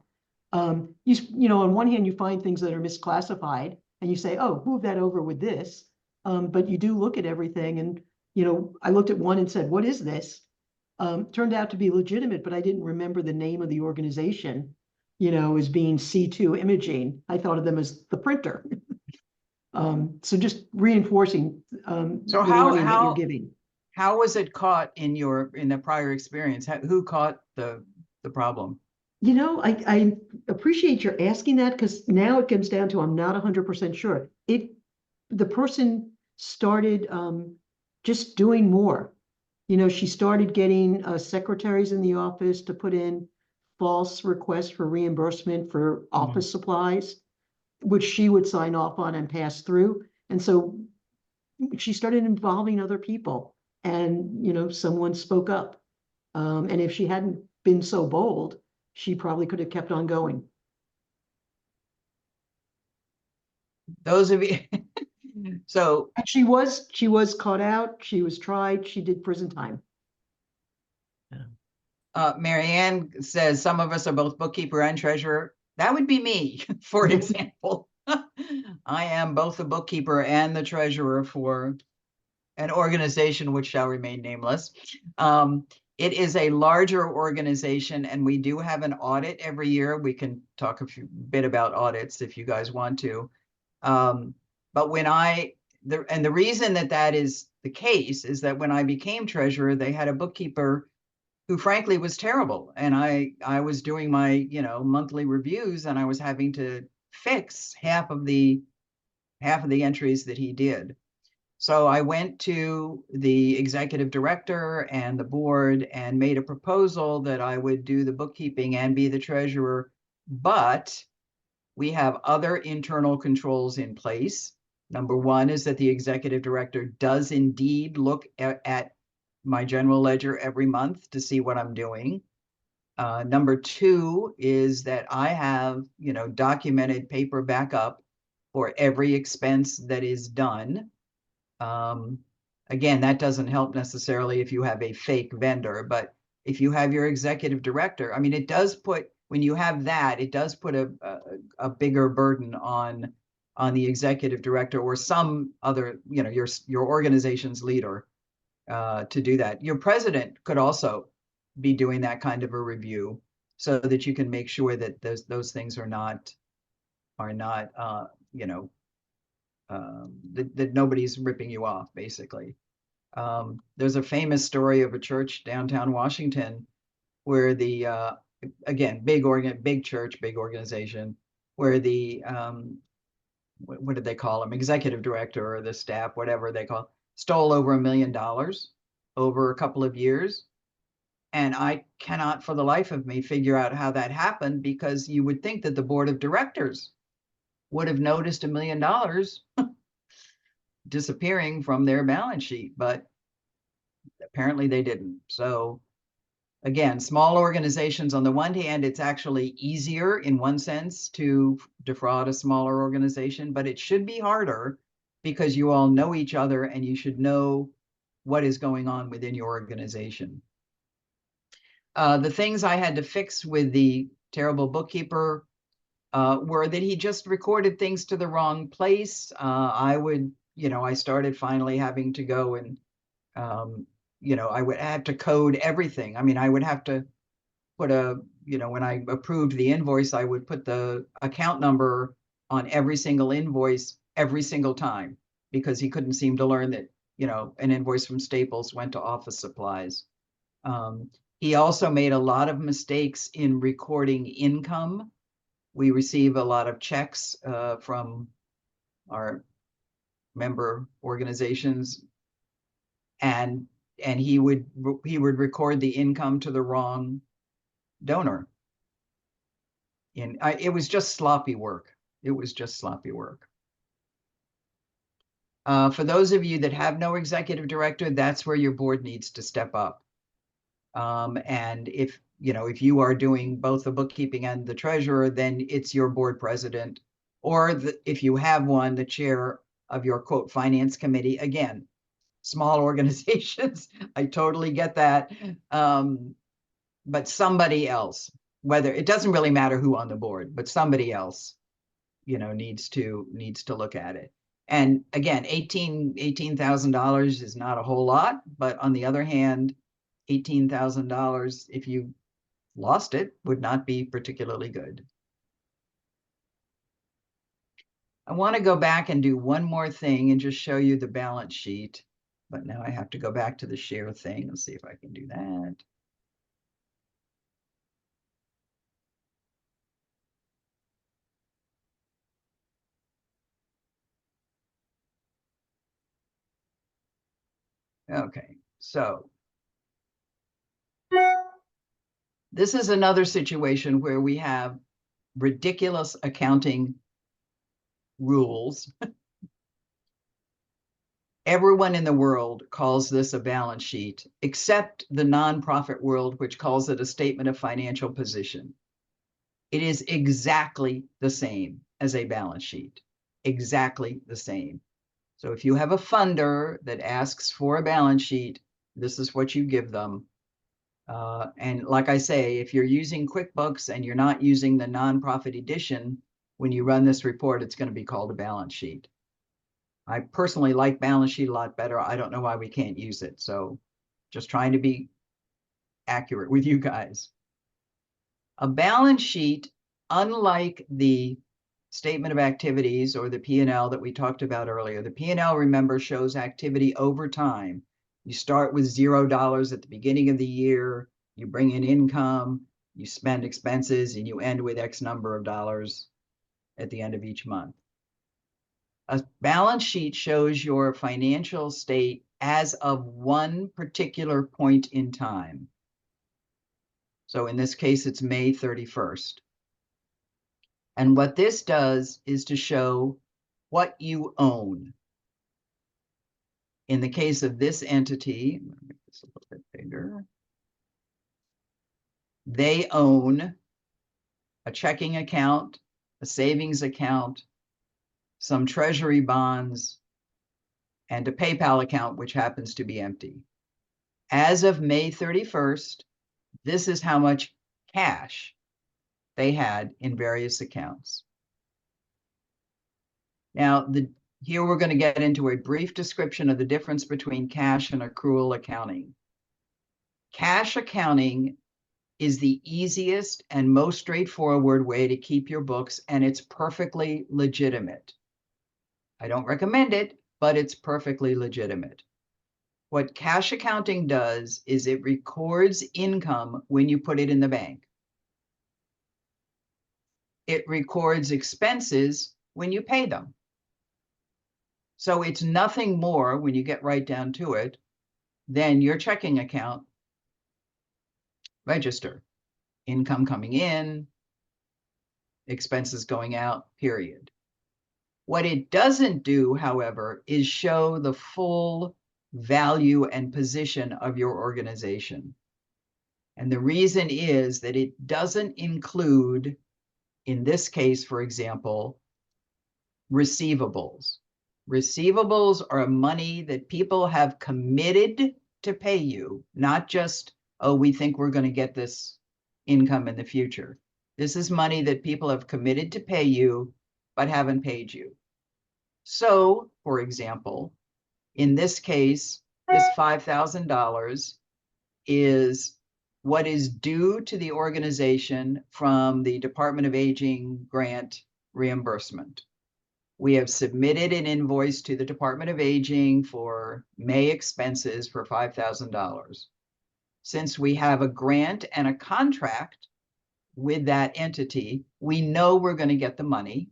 [SPEAKER 4] On one hand, you find things that are misclassified and you say, oh, move that over with this. But you do look at everything. And, I looked at one and said, what is this? Turned out to be legitimate, but I didn't remember the name of the organization, as being C2 Imaging. I thought of them as the printer. So just reinforcing
[SPEAKER 2] So
[SPEAKER 4] the warning that you're giving.
[SPEAKER 2] How was it caught in the prior experience? Who caught the problem?
[SPEAKER 4] I appreciate your asking that, because now it comes down to I'm not 100% sure. The person started just doing more. She started getting secretaries in the office to put in false requests for reimbursement for office supplies, which she would sign off on and pass through. And so she started involving other people, and, someone spoke up. And if she hadn't been so bold, she probably could have kept on going.
[SPEAKER 2] Those of you, so
[SPEAKER 4] And she was caught out. She was tried. She did prison time.
[SPEAKER 2] Marianne says some of us are both bookkeeper and treasurer. That would be me, for example. I am both the bookkeeper and the treasurer for an organization which shall remain nameless. It is a larger organization, and we do have an audit every year. We can talk a bit about audits if you guys want to. But the reason that is the case is that when I became treasurer, they had a bookkeeper who frankly was terrible. And I was doing my, monthly reviews, and I was having to fix half of the entries that he did. So I went to the executive director and the board and made a proposal that I would do the bookkeeping and be the treasurer, but we have other internal controls in place. Number one is that the executive director does indeed look at my general ledger every month to see what I'm doing. Number two is that I have, documented paper backup for every expense that is done. Again, that doesn't help necessarily if you have a fake vendor, but if you have your executive director, I mean, it does put, when you have that, it does put a bigger burden on the executive director or some other, your organization's leader to do that. Your president could also be doing that kind of a review so that you can make sure that those things are not that nobody's ripping you off, basically. There's a famous story of a church downtown Washington where the again, big church, big organization, where the what did they call him? Executive director or the staff, whatever they call, stole over $1 million over a couple of years. And I cannot for the life of me figure out how that happened, because you would think that the board of directors would have noticed $1 million disappearing from their balance sheet, but apparently they didn't. So again, small organizations, on the one hand, it's actually easier in one sense to defraud a smaller organization, but it should be harder because you all know each other and you should know what is going on within your organization. The things I had to fix with the terrible bookkeeper were that he just recorded things to the wrong place. I started finally having to go and I would have to code everything. I mean, I would have to put when I approved the invoice, I would put the account number on every single invoice every single time, because he couldn't seem to learn that, an invoice from Staples went to office supplies. He also made a lot of mistakes in recording income. We receive a lot of checks from our member organizations, and he would record the income to the wrong donor. And it was just sloppy work. It was just sloppy work. For those of you that have no executive director, that's where your board needs to step up. And if you are doing both the bookkeeping and the treasurer, then it's your board president, or if you have one, the chair of your quote finance committee. Again, small organizations, I totally get that. But somebody else, whether it doesn't really matter who on the board, but somebody else, needs to look at it. And again, $18,000 is not a whole lot, but on the other hand, $18,000, if you lost it, would not be particularly good. I want to go back and do one more thing and just show you the balance sheet, but now I have to go back to the share thing. Let's see if I can do that. Okay, so this is another situation where we have ridiculous accounting rules. Everyone in the world calls this a balance sheet, except the nonprofit world, which calls it a statement of financial position. It is exactly the same as a balance sheet, exactly the same. So if you have a funder that asks for a balance sheet, this is what you give them. And like I say, if you're using QuickBooks and you're not using the nonprofit edition, when you run this report, it's going to be called a balance sheet. I personally like balance sheet a lot better. I don't know why we can't use it. So just trying to be accurate with you guys. A balance sheet, unlike the statement of activities or the P&L that we talked about earlier, the P&L, remember, shows activity over time. You start with $0 at the beginning of the year, you bring in income, you spend expenses, and you end with X number of dollars at the end of each month. A balance sheet shows your financial state as of one particular point in time. So in this case, it's May 31st. And what this does is to show what you own. In the case of this entity, I'm going to make this a little bit bigger. They own a checking account, a savings account, some treasury bonds, and a PayPal account, which happens to be empty. As of May 31st, this is how much cash they had in various accounts. Now, here we're going to get into a brief description of the difference between cash and accrual accounting. Cash accounting is the easiest and most straightforward way to keep your books, and it's perfectly legitimate. I don't recommend it, but it's perfectly legitimate. What cash accounting does is it records income when you put it in the bank. It records expenses when you pay them. So it's nothing more when you get right down to it than your checking account register. Income coming in, expenses going out, period. What it doesn't do, however, is show the full value and position of your organization. And the reason is that it doesn't include, in this case, for example, receivables. Receivables are money that people have committed to pay you, not just, oh, we think we're going to get this income in the future. This is money that people have committed to pay you, but haven't paid you. So, for example, in this case, this $5,000 is what is due to the organization from the Department of Aging grant reimbursement. We have submitted an invoice to the Department of Aging for May expenses for $5,000. Since we have a grant and a contract with that entity, we know we're going to get the money,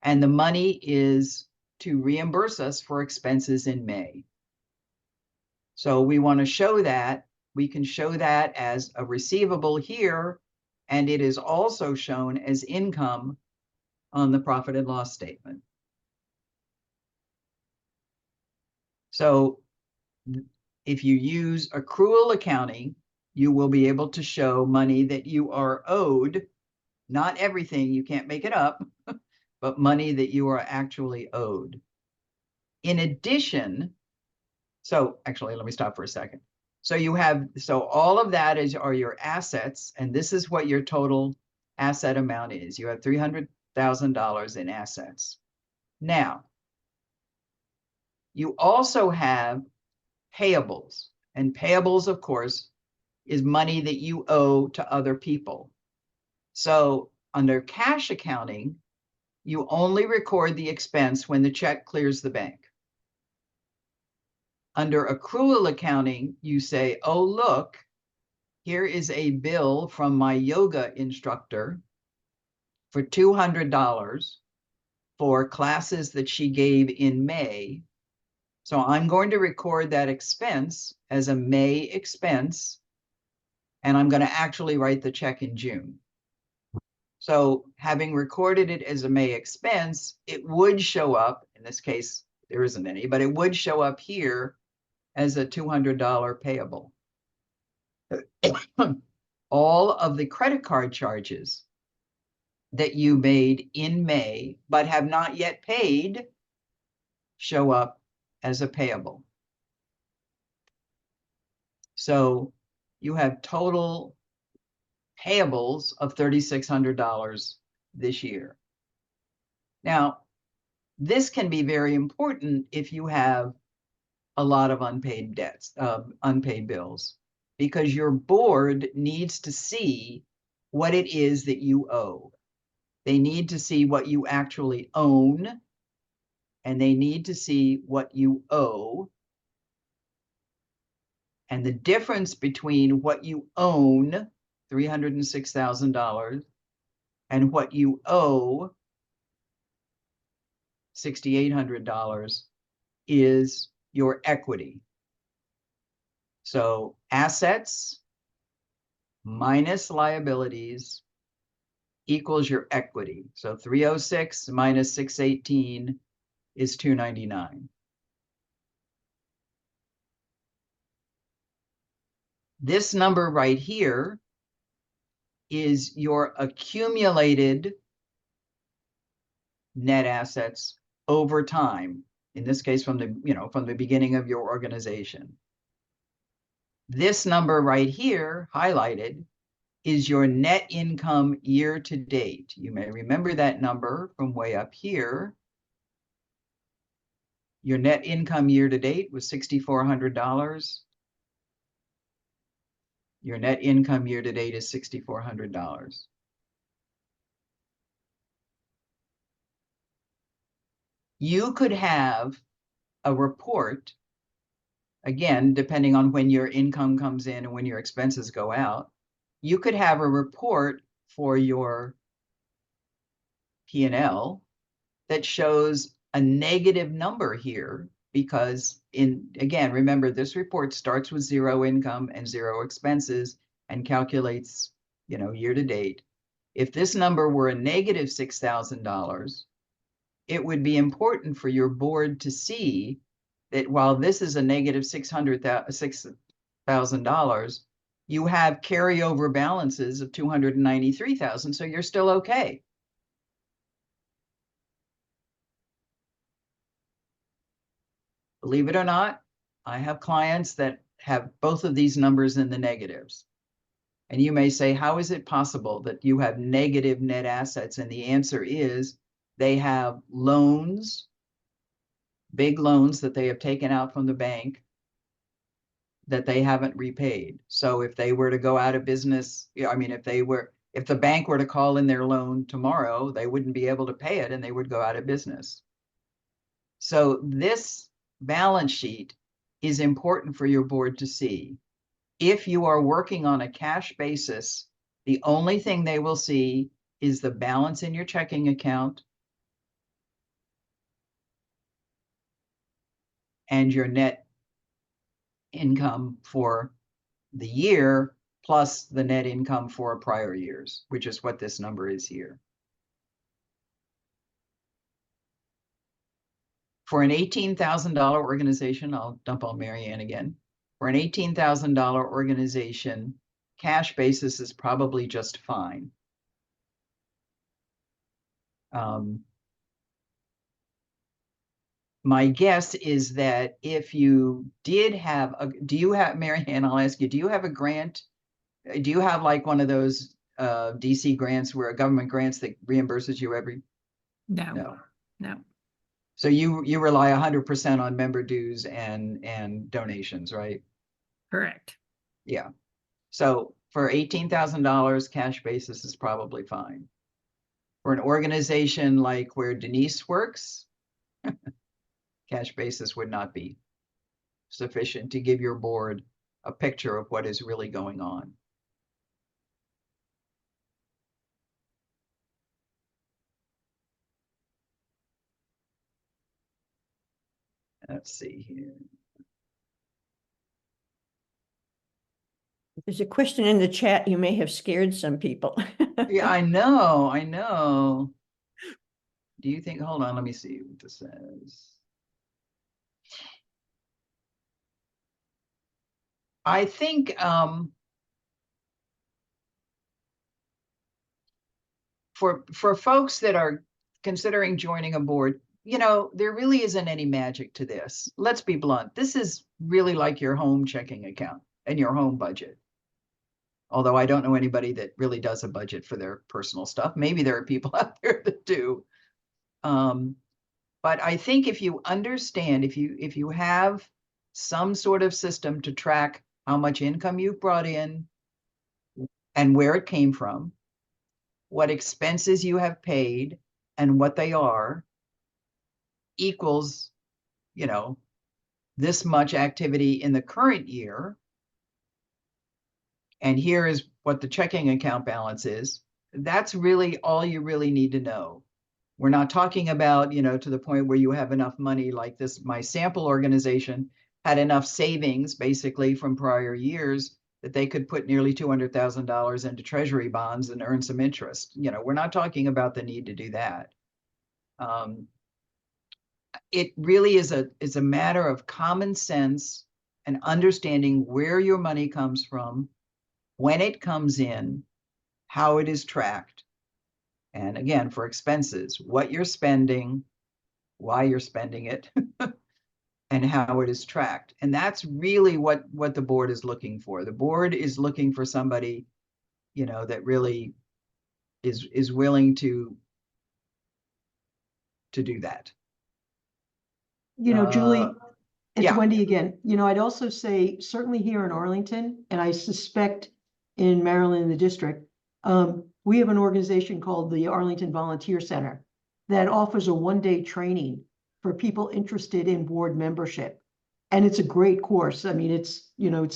[SPEAKER 2] and the money is to reimburse us for expenses in May. So we want to show that. We can show that as a receivable here, and it is also shown as income on the profit and loss statement. So if you use accrual accounting, you will be able to show money that you are owed, not everything, you can't make it up, but money that you are actually owed. In addition, so actually, let me stop for a second. So you have, so all of that are your assets, and this is what your total asset amount is. You have $300,000 in assets. Now, you also have payables, and payables, of course, is money that you owe to other people. So under cash accounting, you only record the expense when the check clears the bank. Under accrual accounting, you say, oh, look, here is a bill from my yoga instructor for $200 for classes that she gave in May. So I'm going to record that expense as a May expense, and I'm going to actually write the check in June. So having recorded it as a May expense, it would show up, in this case, there isn't any, but it would show up here as a $200 payable. All of the credit card charges that you made in May, but have not yet paid, show up as a payable. So you have total payables of $3,600 this year. Now, this can be very important if you have a lot of unpaid debts, unpaid bills, because your board needs to see what it is that you owe. They need to see what you actually own, and they need to see what you owe. And the difference between what you own, $306,000, and what you owe, $6,800, is your equity. So assets minus liabilities equals your equity. So 306 minus 618 is 299. This number right here is your accumulated net assets over time. In this case, from the beginning of your organization. This number right here, highlighted, is your net income year to date. You may remember that number from way up here. Your net income year to date was $6,400. Your net income year to date is $6,400. You could have a report, again, depending on when your income comes in and when your expenses go out, you could have a report for your P&L that shows a negative number here because again, remember this report starts with 0 income and 0 expenses and calculates, year to date. If this number were a negative $6,000, it would be important for your board to see that while this is a negative $6,000, you have carryover balances of $293,000, so you're still okay. Believe it or not, I have clients that have both of these numbers in the negatives. And you may say, how is it possible that you have negative net assets? And the answer is they have loans, big loans that they have taken out from the bank that they haven't repaid. So if they were to go out of business, if the bank were to call in their loan tomorrow, they wouldn't be able to pay it and they would go out of business. So this balance sheet is important for your board to see. If you are working on a cash basis, the only thing they will see is the balance in your checking account and your net income for the year plus the net income for prior years, which is what this number is here. For an $18,000 organization, I'll dump on Mary Ann again. For an $18,000 organization, cash basis is probably just fine. My guess is that if you did have Mary Ann, I'll ask you, do you have a grant? Do you have like one of those DC grants where government grants that reimburses you every?
[SPEAKER 3] No.
[SPEAKER 2] So you rely 100% on member dues and donations, right?
[SPEAKER 3] Correct.
[SPEAKER 2] Yeah. So for $18,000, cash basis is probably fine. For an organization like where Denise works, cash basis would not be sufficient to give your board a picture of what is really going on. Let's see here.
[SPEAKER 1] There's a question in the chat. You may have scared some people.
[SPEAKER 2] Yeah, I know. Do you think, hold on, let me see what this says. I think for folks that are considering joining a board, there really isn't any magic to this. Let's be blunt. This is really like your home checking account and your home budget. Although I don't know anybody that really does a budget for their personal stuff. Maybe there are people out there that do. But I think if you understand, if you have some sort of system to track how much income you've brought in and where it came from, what expenses you have paid and what they are, equals, this much activity in the current year. And here is what the checking account balance is. That's really all you really need to know. We're not talking about, to the point where you have enough money like this. My sample organization had enough savings basically from prior years that they could put nearly $200,000 into treasury bonds and earn some interest. We're not talking about the need to do that. It really is a matter of common sense and understanding where your money comes from, when it comes in, how it is tracked. And again, for expenses, what you're spending, why you're spending it, and how it is tracked. And that's really what the board is looking for. The board is looking for somebody, that really is willing to do that.
[SPEAKER 4] Julie, it's
[SPEAKER 2] yeah.
[SPEAKER 4] Wendy again. I'd also say certainly here in Arlington, and I suspect in Maryland, the district, we have an organization called the Arlington Volunteer Center that offers a one-day training for people interested in board membership. And it's a great course. I mean, it's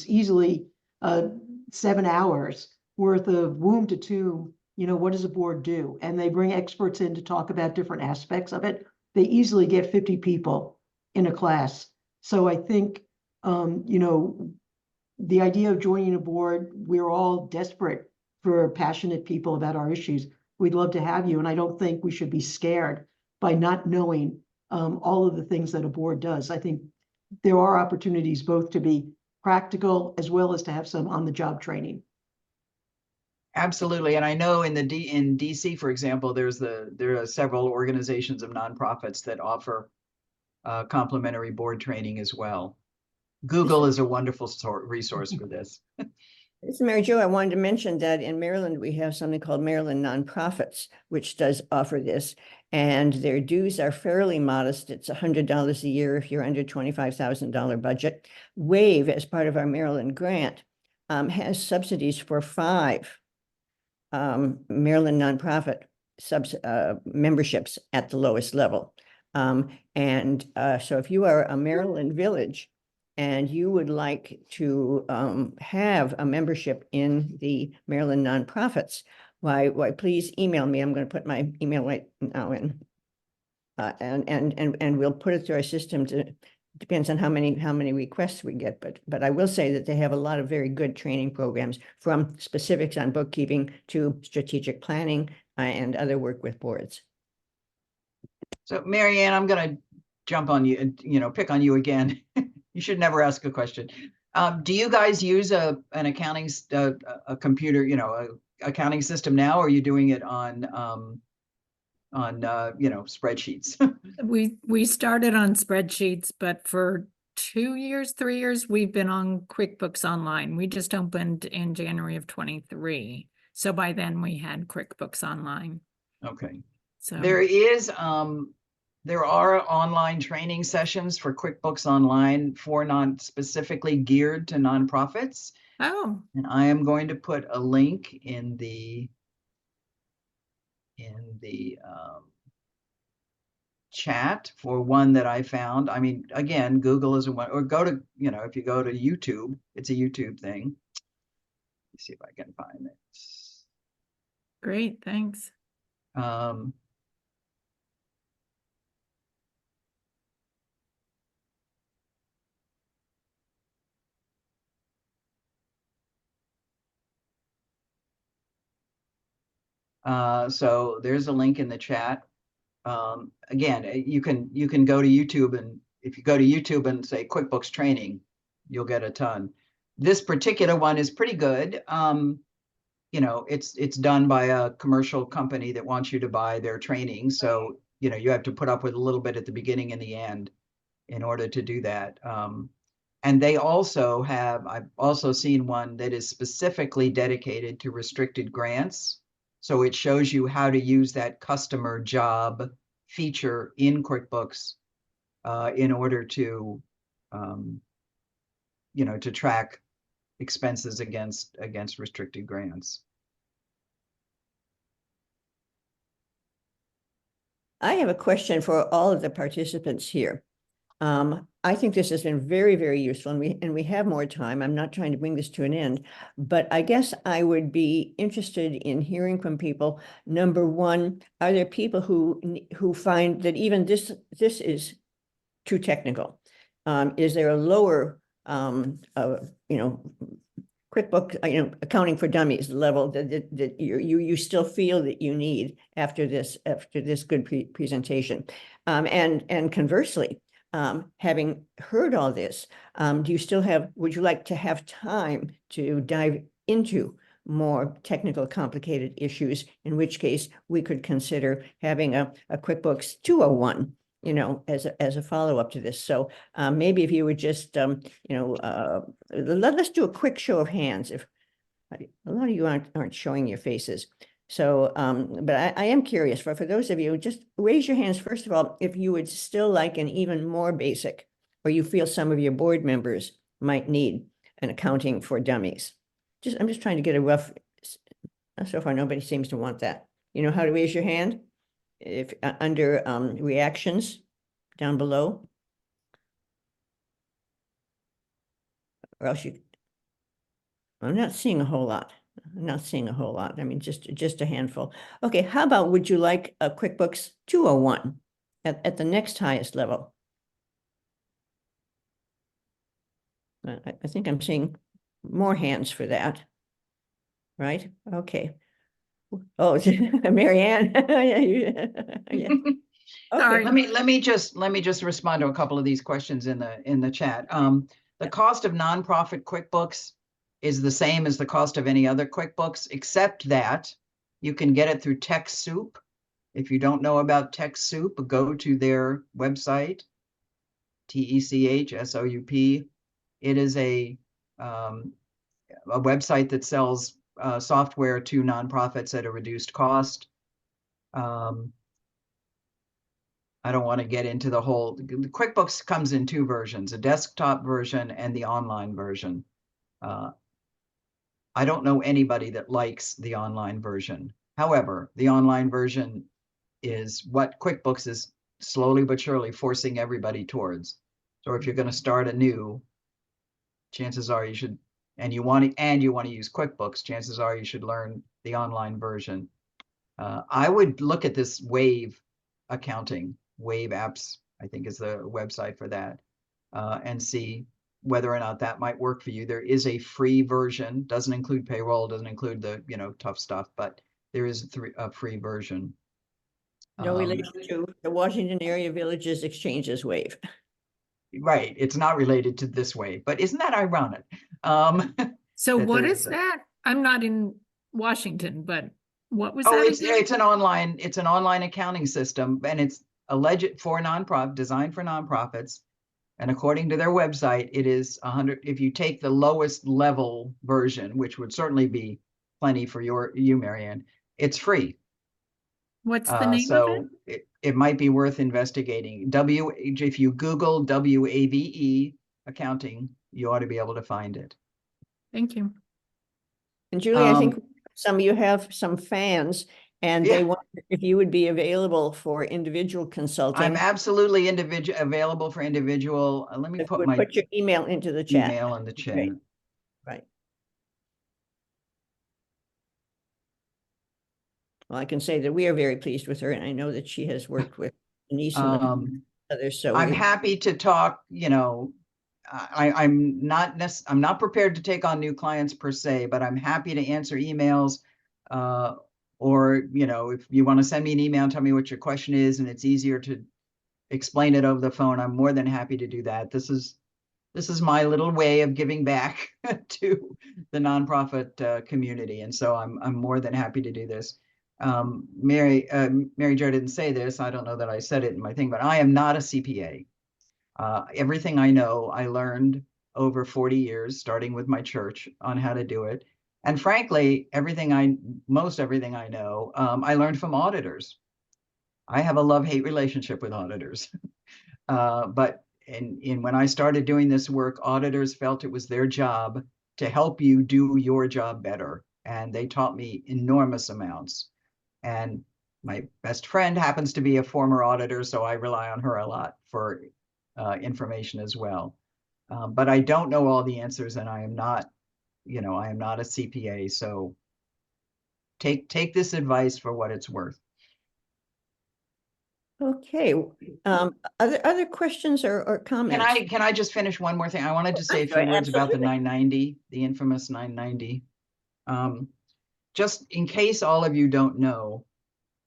[SPEAKER 4] easily 7 hours worth of womb to tomb, what does a board do? And they bring experts in to talk about different aspects of it. they easily get 50 people in a class. So I think, you know, the idea of joining a board, we're all desperate for passionate people about our issues. We'd love to have you. And I don't think we should be scared by not knowing all of the things that a board does. I think there are opportunities both to be practical as well as to have some on-the-job training.
[SPEAKER 2] Absolutely. And I know in DC, for example, there are several organizations of nonprofits that offer complimentary board training as well. Google is a wonderful resource for this.
[SPEAKER 1] This is Mary Jo. I wanted to mention that in Maryland, we have something called Maryland Nonprofits, which does offer this. And their dues are fairly modest. It's $100 a year if you're under $25,000 budget. WAVE, as part of our Maryland grant, has subsidies for 5 Maryland nonprofit memberships at the lowest level. So if you are a Maryland village and you would like to have a membership in the Maryland nonprofits, why please email me. I'm going to put my email right now in, and we'll put it through our system. Depends on how many requests we get, but I will say that they have a lot of very good training programs, from specifics on bookkeeping to strategic planning and other work with boards.
[SPEAKER 2] So Mary Ann, I'm going to jump on you, pick on you again. You should never ask a question. Do you guys use an accounting, a computer, accounting system now, or are you doing it on spreadsheets?
[SPEAKER 3] We started on spreadsheets, but for 2 years, 3 years, we've been on QuickBooks Online. We just opened in January of 23. So by then we had QuickBooks Online.
[SPEAKER 2] Okay.
[SPEAKER 3] So
[SPEAKER 2] There are online training sessions for QuickBooks Online for specifically geared to nonprofits.
[SPEAKER 3] Oh,
[SPEAKER 2] And I am going to put a link in the chat for one that I found. I mean, again, Google is one, or go to, if you go to YouTube, it's a YouTube thing. Let's see if I can find it.
[SPEAKER 3] great, thanks.
[SPEAKER 2] So there's a link in the chat. Again, you can go to YouTube, and if you go to YouTube and say QuickBooks training, you'll get a ton. This particular one is pretty good. It's done by a commercial company that wants you to buy their training. So, you have to put up with a little bit at the beginning and the end in order to do that. And they also I've also seen one that is specifically dedicated to restricted grants. So it shows you how to use that customer job feature in QuickBooks in order to, to track expenses against restricted grants.
[SPEAKER 1] I have a question for all of the participants here. I think this has been very, very useful, and we have more time. I'm not trying to bring this to an end, but I guess I would be interested in hearing from people. Number one, are there people who find that even this is too technical? Is there a lower, QuickBooks, accounting for dummies level that you still feel that you need after this good presentation? And conversely, having heard all this, would you like to have time to dive into more technical, complicated issues, in which case we could consider having a QuickBooks 201, as a follow-up to this. So maybe if you would just, let's do a quick show of hands. If a lot of you aren't showing your faces. So, but I am curious for those of you, just raise your hands, first of all, if you would still like an even more basic, or you feel some of your board members might need an accounting for dummies. I'm just trying to get a rough, so far nobody seems to want that. You know how to raise your hand? If under reactions down below. Or else I'm not seeing a whole lot. I'm not seeing a whole lot. I mean, just a handful. Okay, how about, would you like a QuickBooks 201? at the next highest level. I think I'm seeing more hands for that. Right? Okay. Oh, Mary Ann. Yeah.
[SPEAKER 3] Sorry.
[SPEAKER 1] Okay.
[SPEAKER 2] Let me just respond to a couple of these questions in the chat. The cost of nonprofit QuickBooks is the same as the cost of any other QuickBooks, except that you can get it through TechSoup. If you don't know about TechSoup, go to their website, TechSoup. It is a website that sells software to nonprofits at a reduced cost. I don't want to get into the whole, the QuickBooks comes in two versions, a desktop version and the online version. I don't know anybody that likes the online version. However, the online version is what QuickBooks is slowly but surely forcing everybody towards. So if you're going to start anew, chances are you should, and you want to use QuickBooks, chances are you should learn the online version. I would look at this Wave accounting, Wave Apps, I think is the website for that, and see whether or not that might work for you. There is a free version, doesn't include payroll, doesn't include the tough stuff, but there is a free version.
[SPEAKER 1] No relation to the Washington Area Villages Exchanges Wave.
[SPEAKER 2] Right, it's not related to this Wave, but isn't that ironic?
[SPEAKER 3] So
[SPEAKER 2] that
[SPEAKER 3] what
[SPEAKER 2] there
[SPEAKER 3] is
[SPEAKER 2] is a-
[SPEAKER 3] that? I'm not in Washington, but what was
[SPEAKER 2] Oh,
[SPEAKER 3] that
[SPEAKER 2] it's
[SPEAKER 3] again?
[SPEAKER 2] an online accounting system, and it's alleged for designed for nonprofits. And according to their website, it is 100. If you take the lowest level version, which would certainly be plenty for you, Marianne, it's free.
[SPEAKER 3] What's the name of it?
[SPEAKER 2] So it might be worth investigating. If you Google WAVE accounting, you ought to be able to find it.
[SPEAKER 3] Thank you.
[SPEAKER 1] And Julie, I think some of you have some fans and they
[SPEAKER 2] Yeah.
[SPEAKER 1] wonder if you would be available for individual
[SPEAKER 2] I'm
[SPEAKER 1] consulting.
[SPEAKER 2] absolutely available for individual. Let me
[SPEAKER 1] If you
[SPEAKER 2] put
[SPEAKER 1] would
[SPEAKER 2] my
[SPEAKER 1] put your email into the chat.
[SPEAKER 2] email in the chat.
[SPEAKER 1] Great. Right. Well, I can say that we are very pleased with her, and I know that she has worked with Denise and others. So
[SPEAKER 2] I'm happy to talk. I'm not prepared to take on new clients per se, but I'm happy to answer emails. Or if you want to send me an email and tell me what your question is, and it's easier to explain it over the phone, I'm more than happy to do that. This is my little way of giving back to the nonprofit community, and so I'm more than happy to do this. Mary Jo didn't say this. I don't know that I said it in my thing, but I am not a CPA. Everything I know, I learned over 40 years, starting with my church, on how to do it. And frankly, most everything I know, I learned from auditors. I have a love-hate relationship with auditors. But when I started doing this work, auditors felt it was their job to help you do your job better. And they taught me enormous amounts. And my best friend happens to be a former auditor, so I rely on her a lot for information as well. But I don't know all the answers, and I am not a CPA. So take this advice for what it's worth.
[SPEAKER 1] Okay. Other questions or comments?
[SPEAKER 2] Can I just finish one more thing? I wanted to say a few
[SPEAKER 1] Sure,
[SPEAKER 2] words about the
[SPEAKER 1] absolutely.
[SPEAKER 2] 990, the infamous 990. Just in case all of you don't know,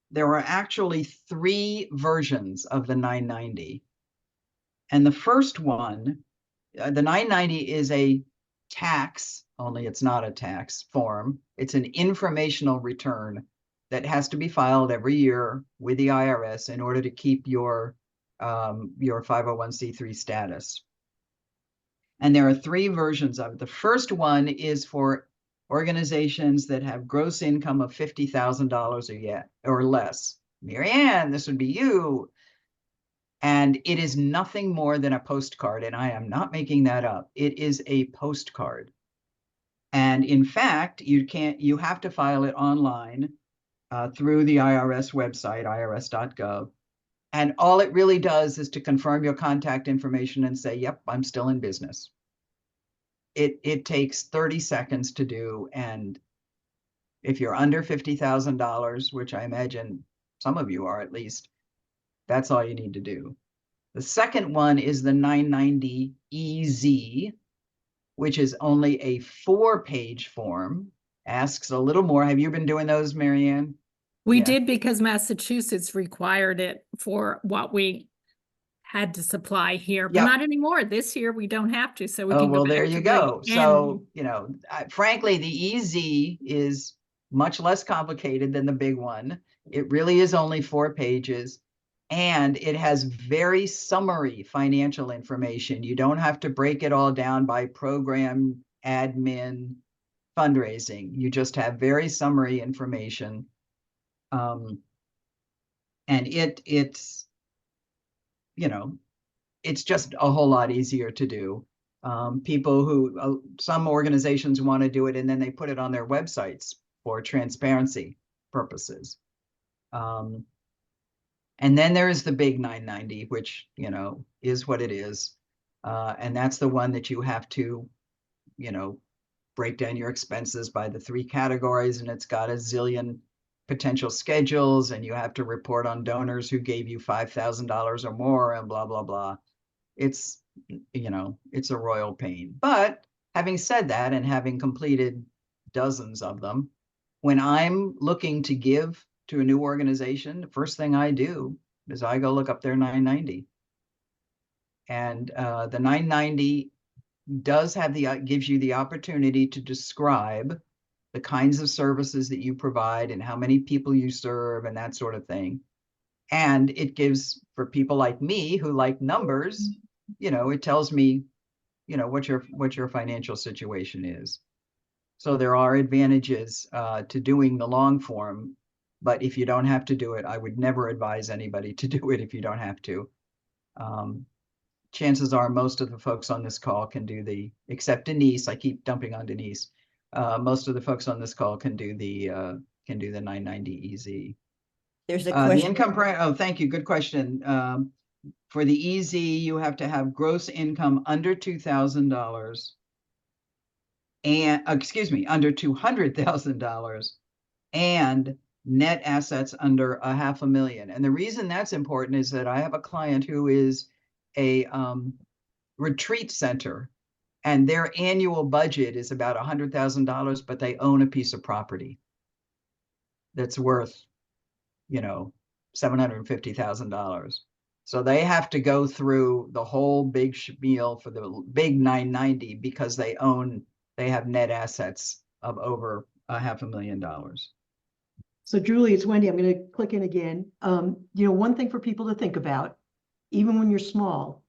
[SPEAKER 2] there are actually 3 versions of the 990. And the first one, the 990 is a tax, only it's not a tax form. It's an informational return that has to be filed every year with the IRS in order to keep your 501c3 status. And there are 3 versions of it. The first one is for organizations that have gross income of $50,000 or less. Marianne, this would be you. And it is nothing more than a postcard, and I am not making that up. It is a postcard. And in fact, you have to file it online through the IRS website, irs.gov. And all it really does is to confirm your contact information and say, yep, I'm still in business. It takes 30 seconds to do. And if you're under $50,000, which I imagine some of you are at least, That's all you need to do. The second one is the 990 EZ, which is only a 4-page form, asks a little more. Have you been doing those, Marianne?
[SPEAKER 3] We
[SPEAKER 2] Yeah.
[SPEAKER 3] did because Massachusetts required it for what we had to supply here, but
[SPEAKER 2] Yep.
[SPEAKER 3] not anymore. This year we don't have to, so we
[SPEAKER 2] Oh,
[SPEAKER 3] can go
[SPEAKER 2] well, there
[SPEAKER 3] back
[SPEAKER 2] you
[SPEAKER 3] to
[SPEAKER 2] go.
[SPEAKER 3] the
[SPEAKER 2] So, frankly, the EZ is much less complicated than the big one. It really is only 4 pages, and it has very summary financial information. You don't have to break it all down by program, admin, fundraising. You just have very summary information. And it's, it's just a whole lot easier to do. People who, some organizations want to do it and then they put it on their websites for transparency purposes. And then there is the big 990, which, is what it is. And that's the one that you have to, break down your expenses by the 3 categories, and it's got a zillion potential schedules, and you have to report on donors who gave you $5,000 or more, and blah, blah, blah. It's, it's a royal pain. But having said that, and having completed dozens of them, when I'm looking to give to a new organization, the first thing I do is I go look up their 990. And the 990 does have gives you the opportunity to describe the kinds of services that you provide and how many people you serve and that sort of thing. And it gives, for people like me who like numbers, it tells me, what your financial situation is. So there are advantages to doing the long form, but if you don't have to do it, I would never advise anybody to do it if you don't have to. Chances are most of the folks on this call can do except Denise, I keep dumping on Denise. Most of the folks on this call can do the 990 EZ.
[SPEAKER 1] There's a
[SPEAKER 2] The
[SPEAKER 1] question.
[SPEAKER 2] income, oh, thank you, good question. For the EZ, you have to have gross income under $2,000 and, under $200,000 and net assets under $500,000. And the reason that's important is that I have a client who is a retreat center, and their annual budget is about $100,000, but they own a piece of property that's worth, $750,000. So they have to go through the whole big spiel for the big 990 because they have net assets of over $500,000.
[SPEAKER 4] So Julie, it's Wendy. I'm going to click in again. One thing for people to think about, even when you're small,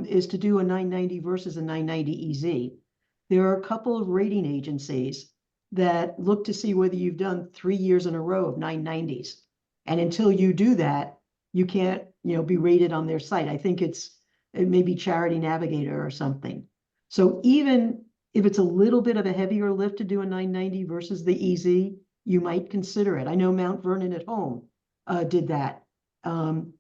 [SPEAKER 4] is to do a 990 versus a 990 EZ. There are a couple of rating agencies that look to see whether you've done 3 years in a row of 990s. And until you do that, you can't, be rated on their site. I think it may be Charity Navigator or something. So even if it's a little bit of a heavier lift to do a 990 versus the EZ, you might consider it. I know Mount Vernon at Home did that. And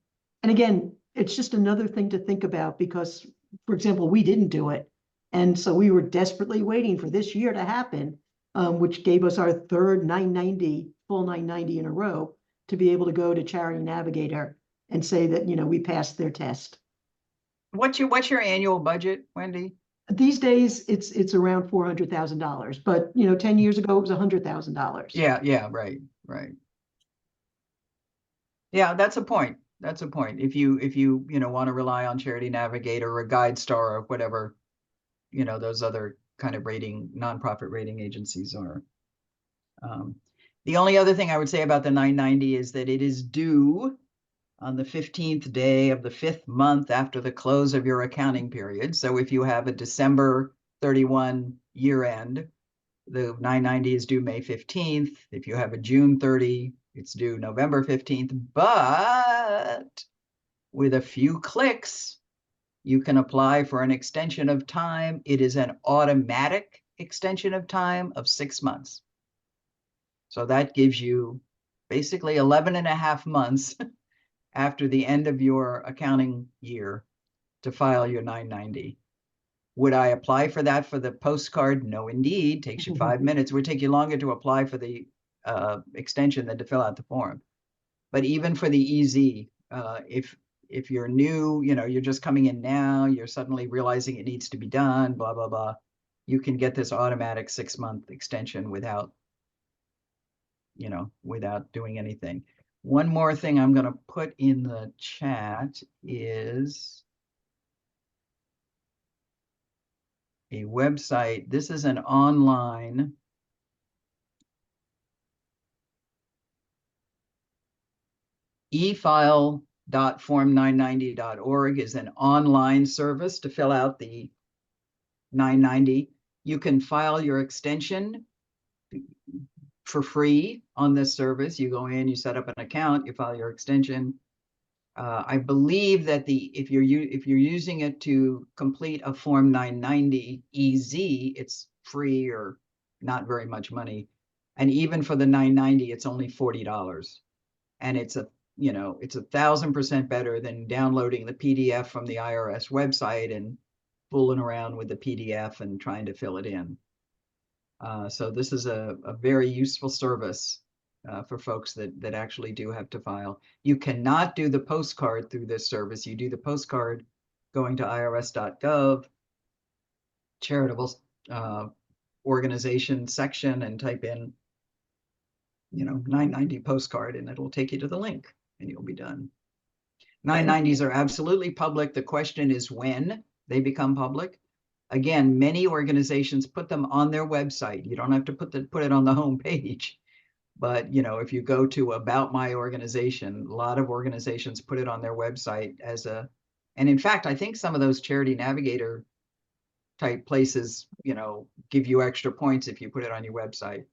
[SPEAKER 4] again, it's just another thing to think about because, for example, we didn't do it. And so we were desperately waiting for this year to happen, which gave us our third 990, full 990 in a row, to be able to go to Charity Navigator and say that, we passed their test.
[SPEAKER 2] What's your annual budget, Wendy?
[SPEAKER 4] These days, it's around $400,000, but 10 years ago it was $100,000.
[SPEAKER 2] Yeah, right. Yeah, that's a point. If you want to rely on Charity Navigator or GuideStar or whatever, those other kind of nonprofit rating agencies are. The only other thing I would say about the 990 is that it is due on the 15th day of the 5th month after the close of your accounting period. So if you have a December 31 year end, the 990 is due May 15th. If you have a June 30, it's due November 15th. But with a few clicks, you can apply for an extension of time. It is an automatic extension of time of 6 months. So that gives you basically 11 and a half months after the end of your accounting year to file your 990. Would I apply for that for the postcard? No, indeed. Takes you 5 minutes. It would take you longer to apply for the extension than to fill out the form. But even for the EZ, if you're new, you're just coming in now, you're suddenly realizing it needs to be done, blah, blah, blah, you can get this automatic 6-month extension without doing anything. One more thing I'm going to put in the chat is a website. This is an online efile.form990.org is an online service to fill out the 990. You can file your extension for free on this service. You go in, you set up an account, you file your extension. I believe that if you're using it to complete a Form 990 EZ, it's free or not very much money. And even for the 990, it's only $40. And it's 1,000% better than downloading the PDF from the IRS website and fooling around with the PDF and trying to fill it in. So this is a very useful service for folks that actually do have to file. You cannot do the postcard through this service. You do the postcard going to irs.gov, charitable organization section, and type in 990 postcard, and it'll take you to the link and you'll be done. 990s are absolutely public. The question is when they become public. Again, many organizations put them on their website. You don't have to put it on the home page. But if you go to About My Organization, a lot of organizations put it on their website and in fact, I think some of those Charity Navigator type places, give you extra points if you put it on your website.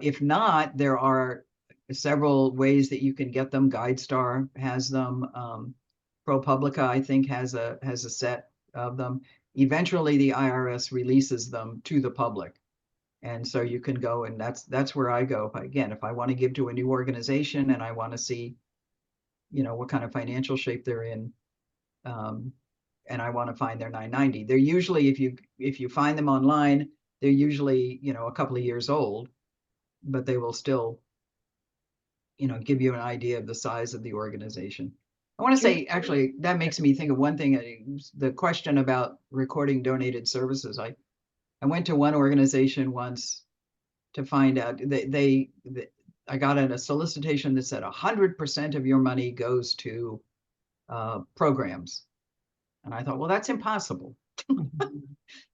[SPEAKER 2] If not, there are several ways that you can get them. GuideStar has them. ProPublica, I think, has a set of them. Eventually, the IRS releases them to the public. And so you can go, and that's where I go. If I want to give to a new organization and I want to see, what kind of financial shape they're in, and I want to find their 990. They're usually, if you find them online, they're usually, a couple of years old, but they will still, give you an idea of the size of the organization. I want to say, actually, that makes me think of one thing, the question about recording donated services. I went to one organization once to find out I got a solicitation that said 100% of your money goes to programs. And I thought, well, that's impossible.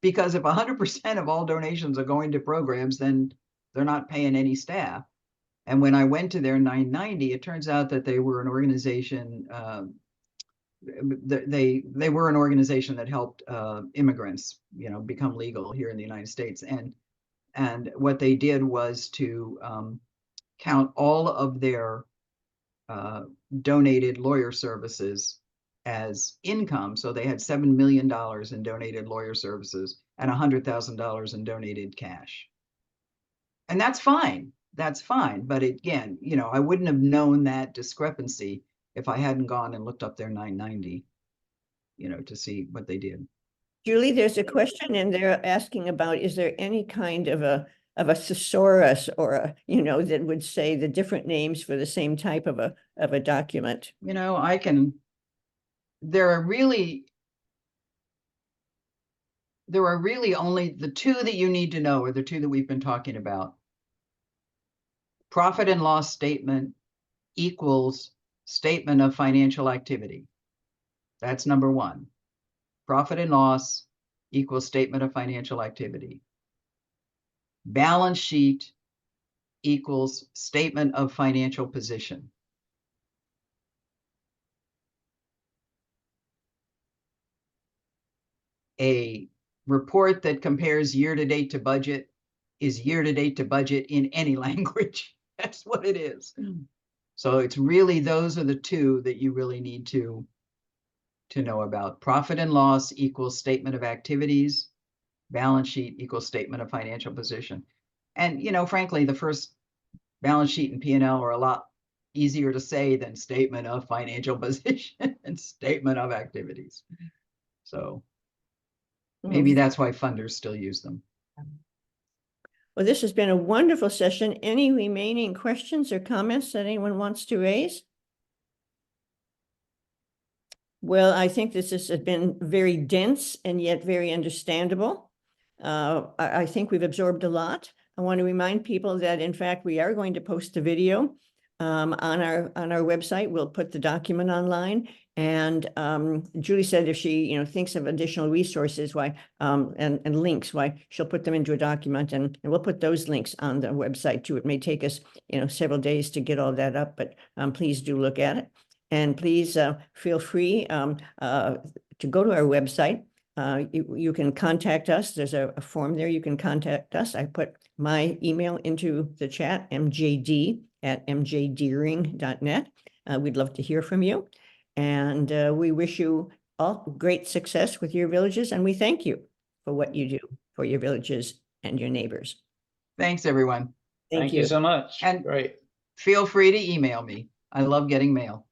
[SPEAKER 2] Because if 100% of all donations are going to programs, then they're not paying any staff. And when I went to their 990, it turns out that they were an organization. They were an organization that helped immigrants, become legal here in the United States. And what they did was to count all of their donated lawyer services as income. So they had $7 million in donated lawyer services and $100,000 in donated cash. And that's fine. That's fine. But again, I wouldn't have known that discrepancy if I hadn't gone and looked up their 990, to see what they did.
[SPEAKER 1] Julie, there's a question in there asking about, is there any kind of a thesaurus or that would say the different names for the same type of a document?
[SPEAKER 2] There are really only the two that you need to know, are the two that we've been talking about. Profit and loss statement equals statement of financial activity. That's number one. Profit and loss equals statement of financial activity. Balance sheet equals statement of financial position. A report that compares year-to-date to budget is year-to-date to budget in any language. That's what it is. So it's really, those are the two that you really need to know about. Profit and loss equals statement of activities. Balance sheet equals statement of financial position. And, frankly, the first balance sheet and P&L are a lot easier to say than statement of financial position and statement of activities. So maybe that's why funders still use them.
[SPEAKER 1] Well, this has been a wonderful session. Any remaining questions or comments that anyone wants to raise? Well, I think this has been very dense and yet very understandable. I think we've absorbed a lot. I want to remind people that in fact, we are going to post a video on our website. We'll put the document online. And Julie said if she, thinks of additional resources, why, and links, why she'll put them into a document, and we'll put those links on the website too. It may take us, several days to get all that up, but please do look at it. And please feel free to go to our website. You can contact us. There's a form there. You can contact us. I put my email into the chat, mjd@mjdeering.net. We'd love to hear from you. And we wish you all great success with your villages. And we thank you for what you do for your villages and your neighbors.
[SPEAKER 2] Thanks, everyone.
[SPEAKER 1] Thank you
[SPEAKER 5] so much.
[SPEAKER 2] And
[SPEAKER 5] Great.
[SPEAKER 2] Feel free to email me. I love getting mail.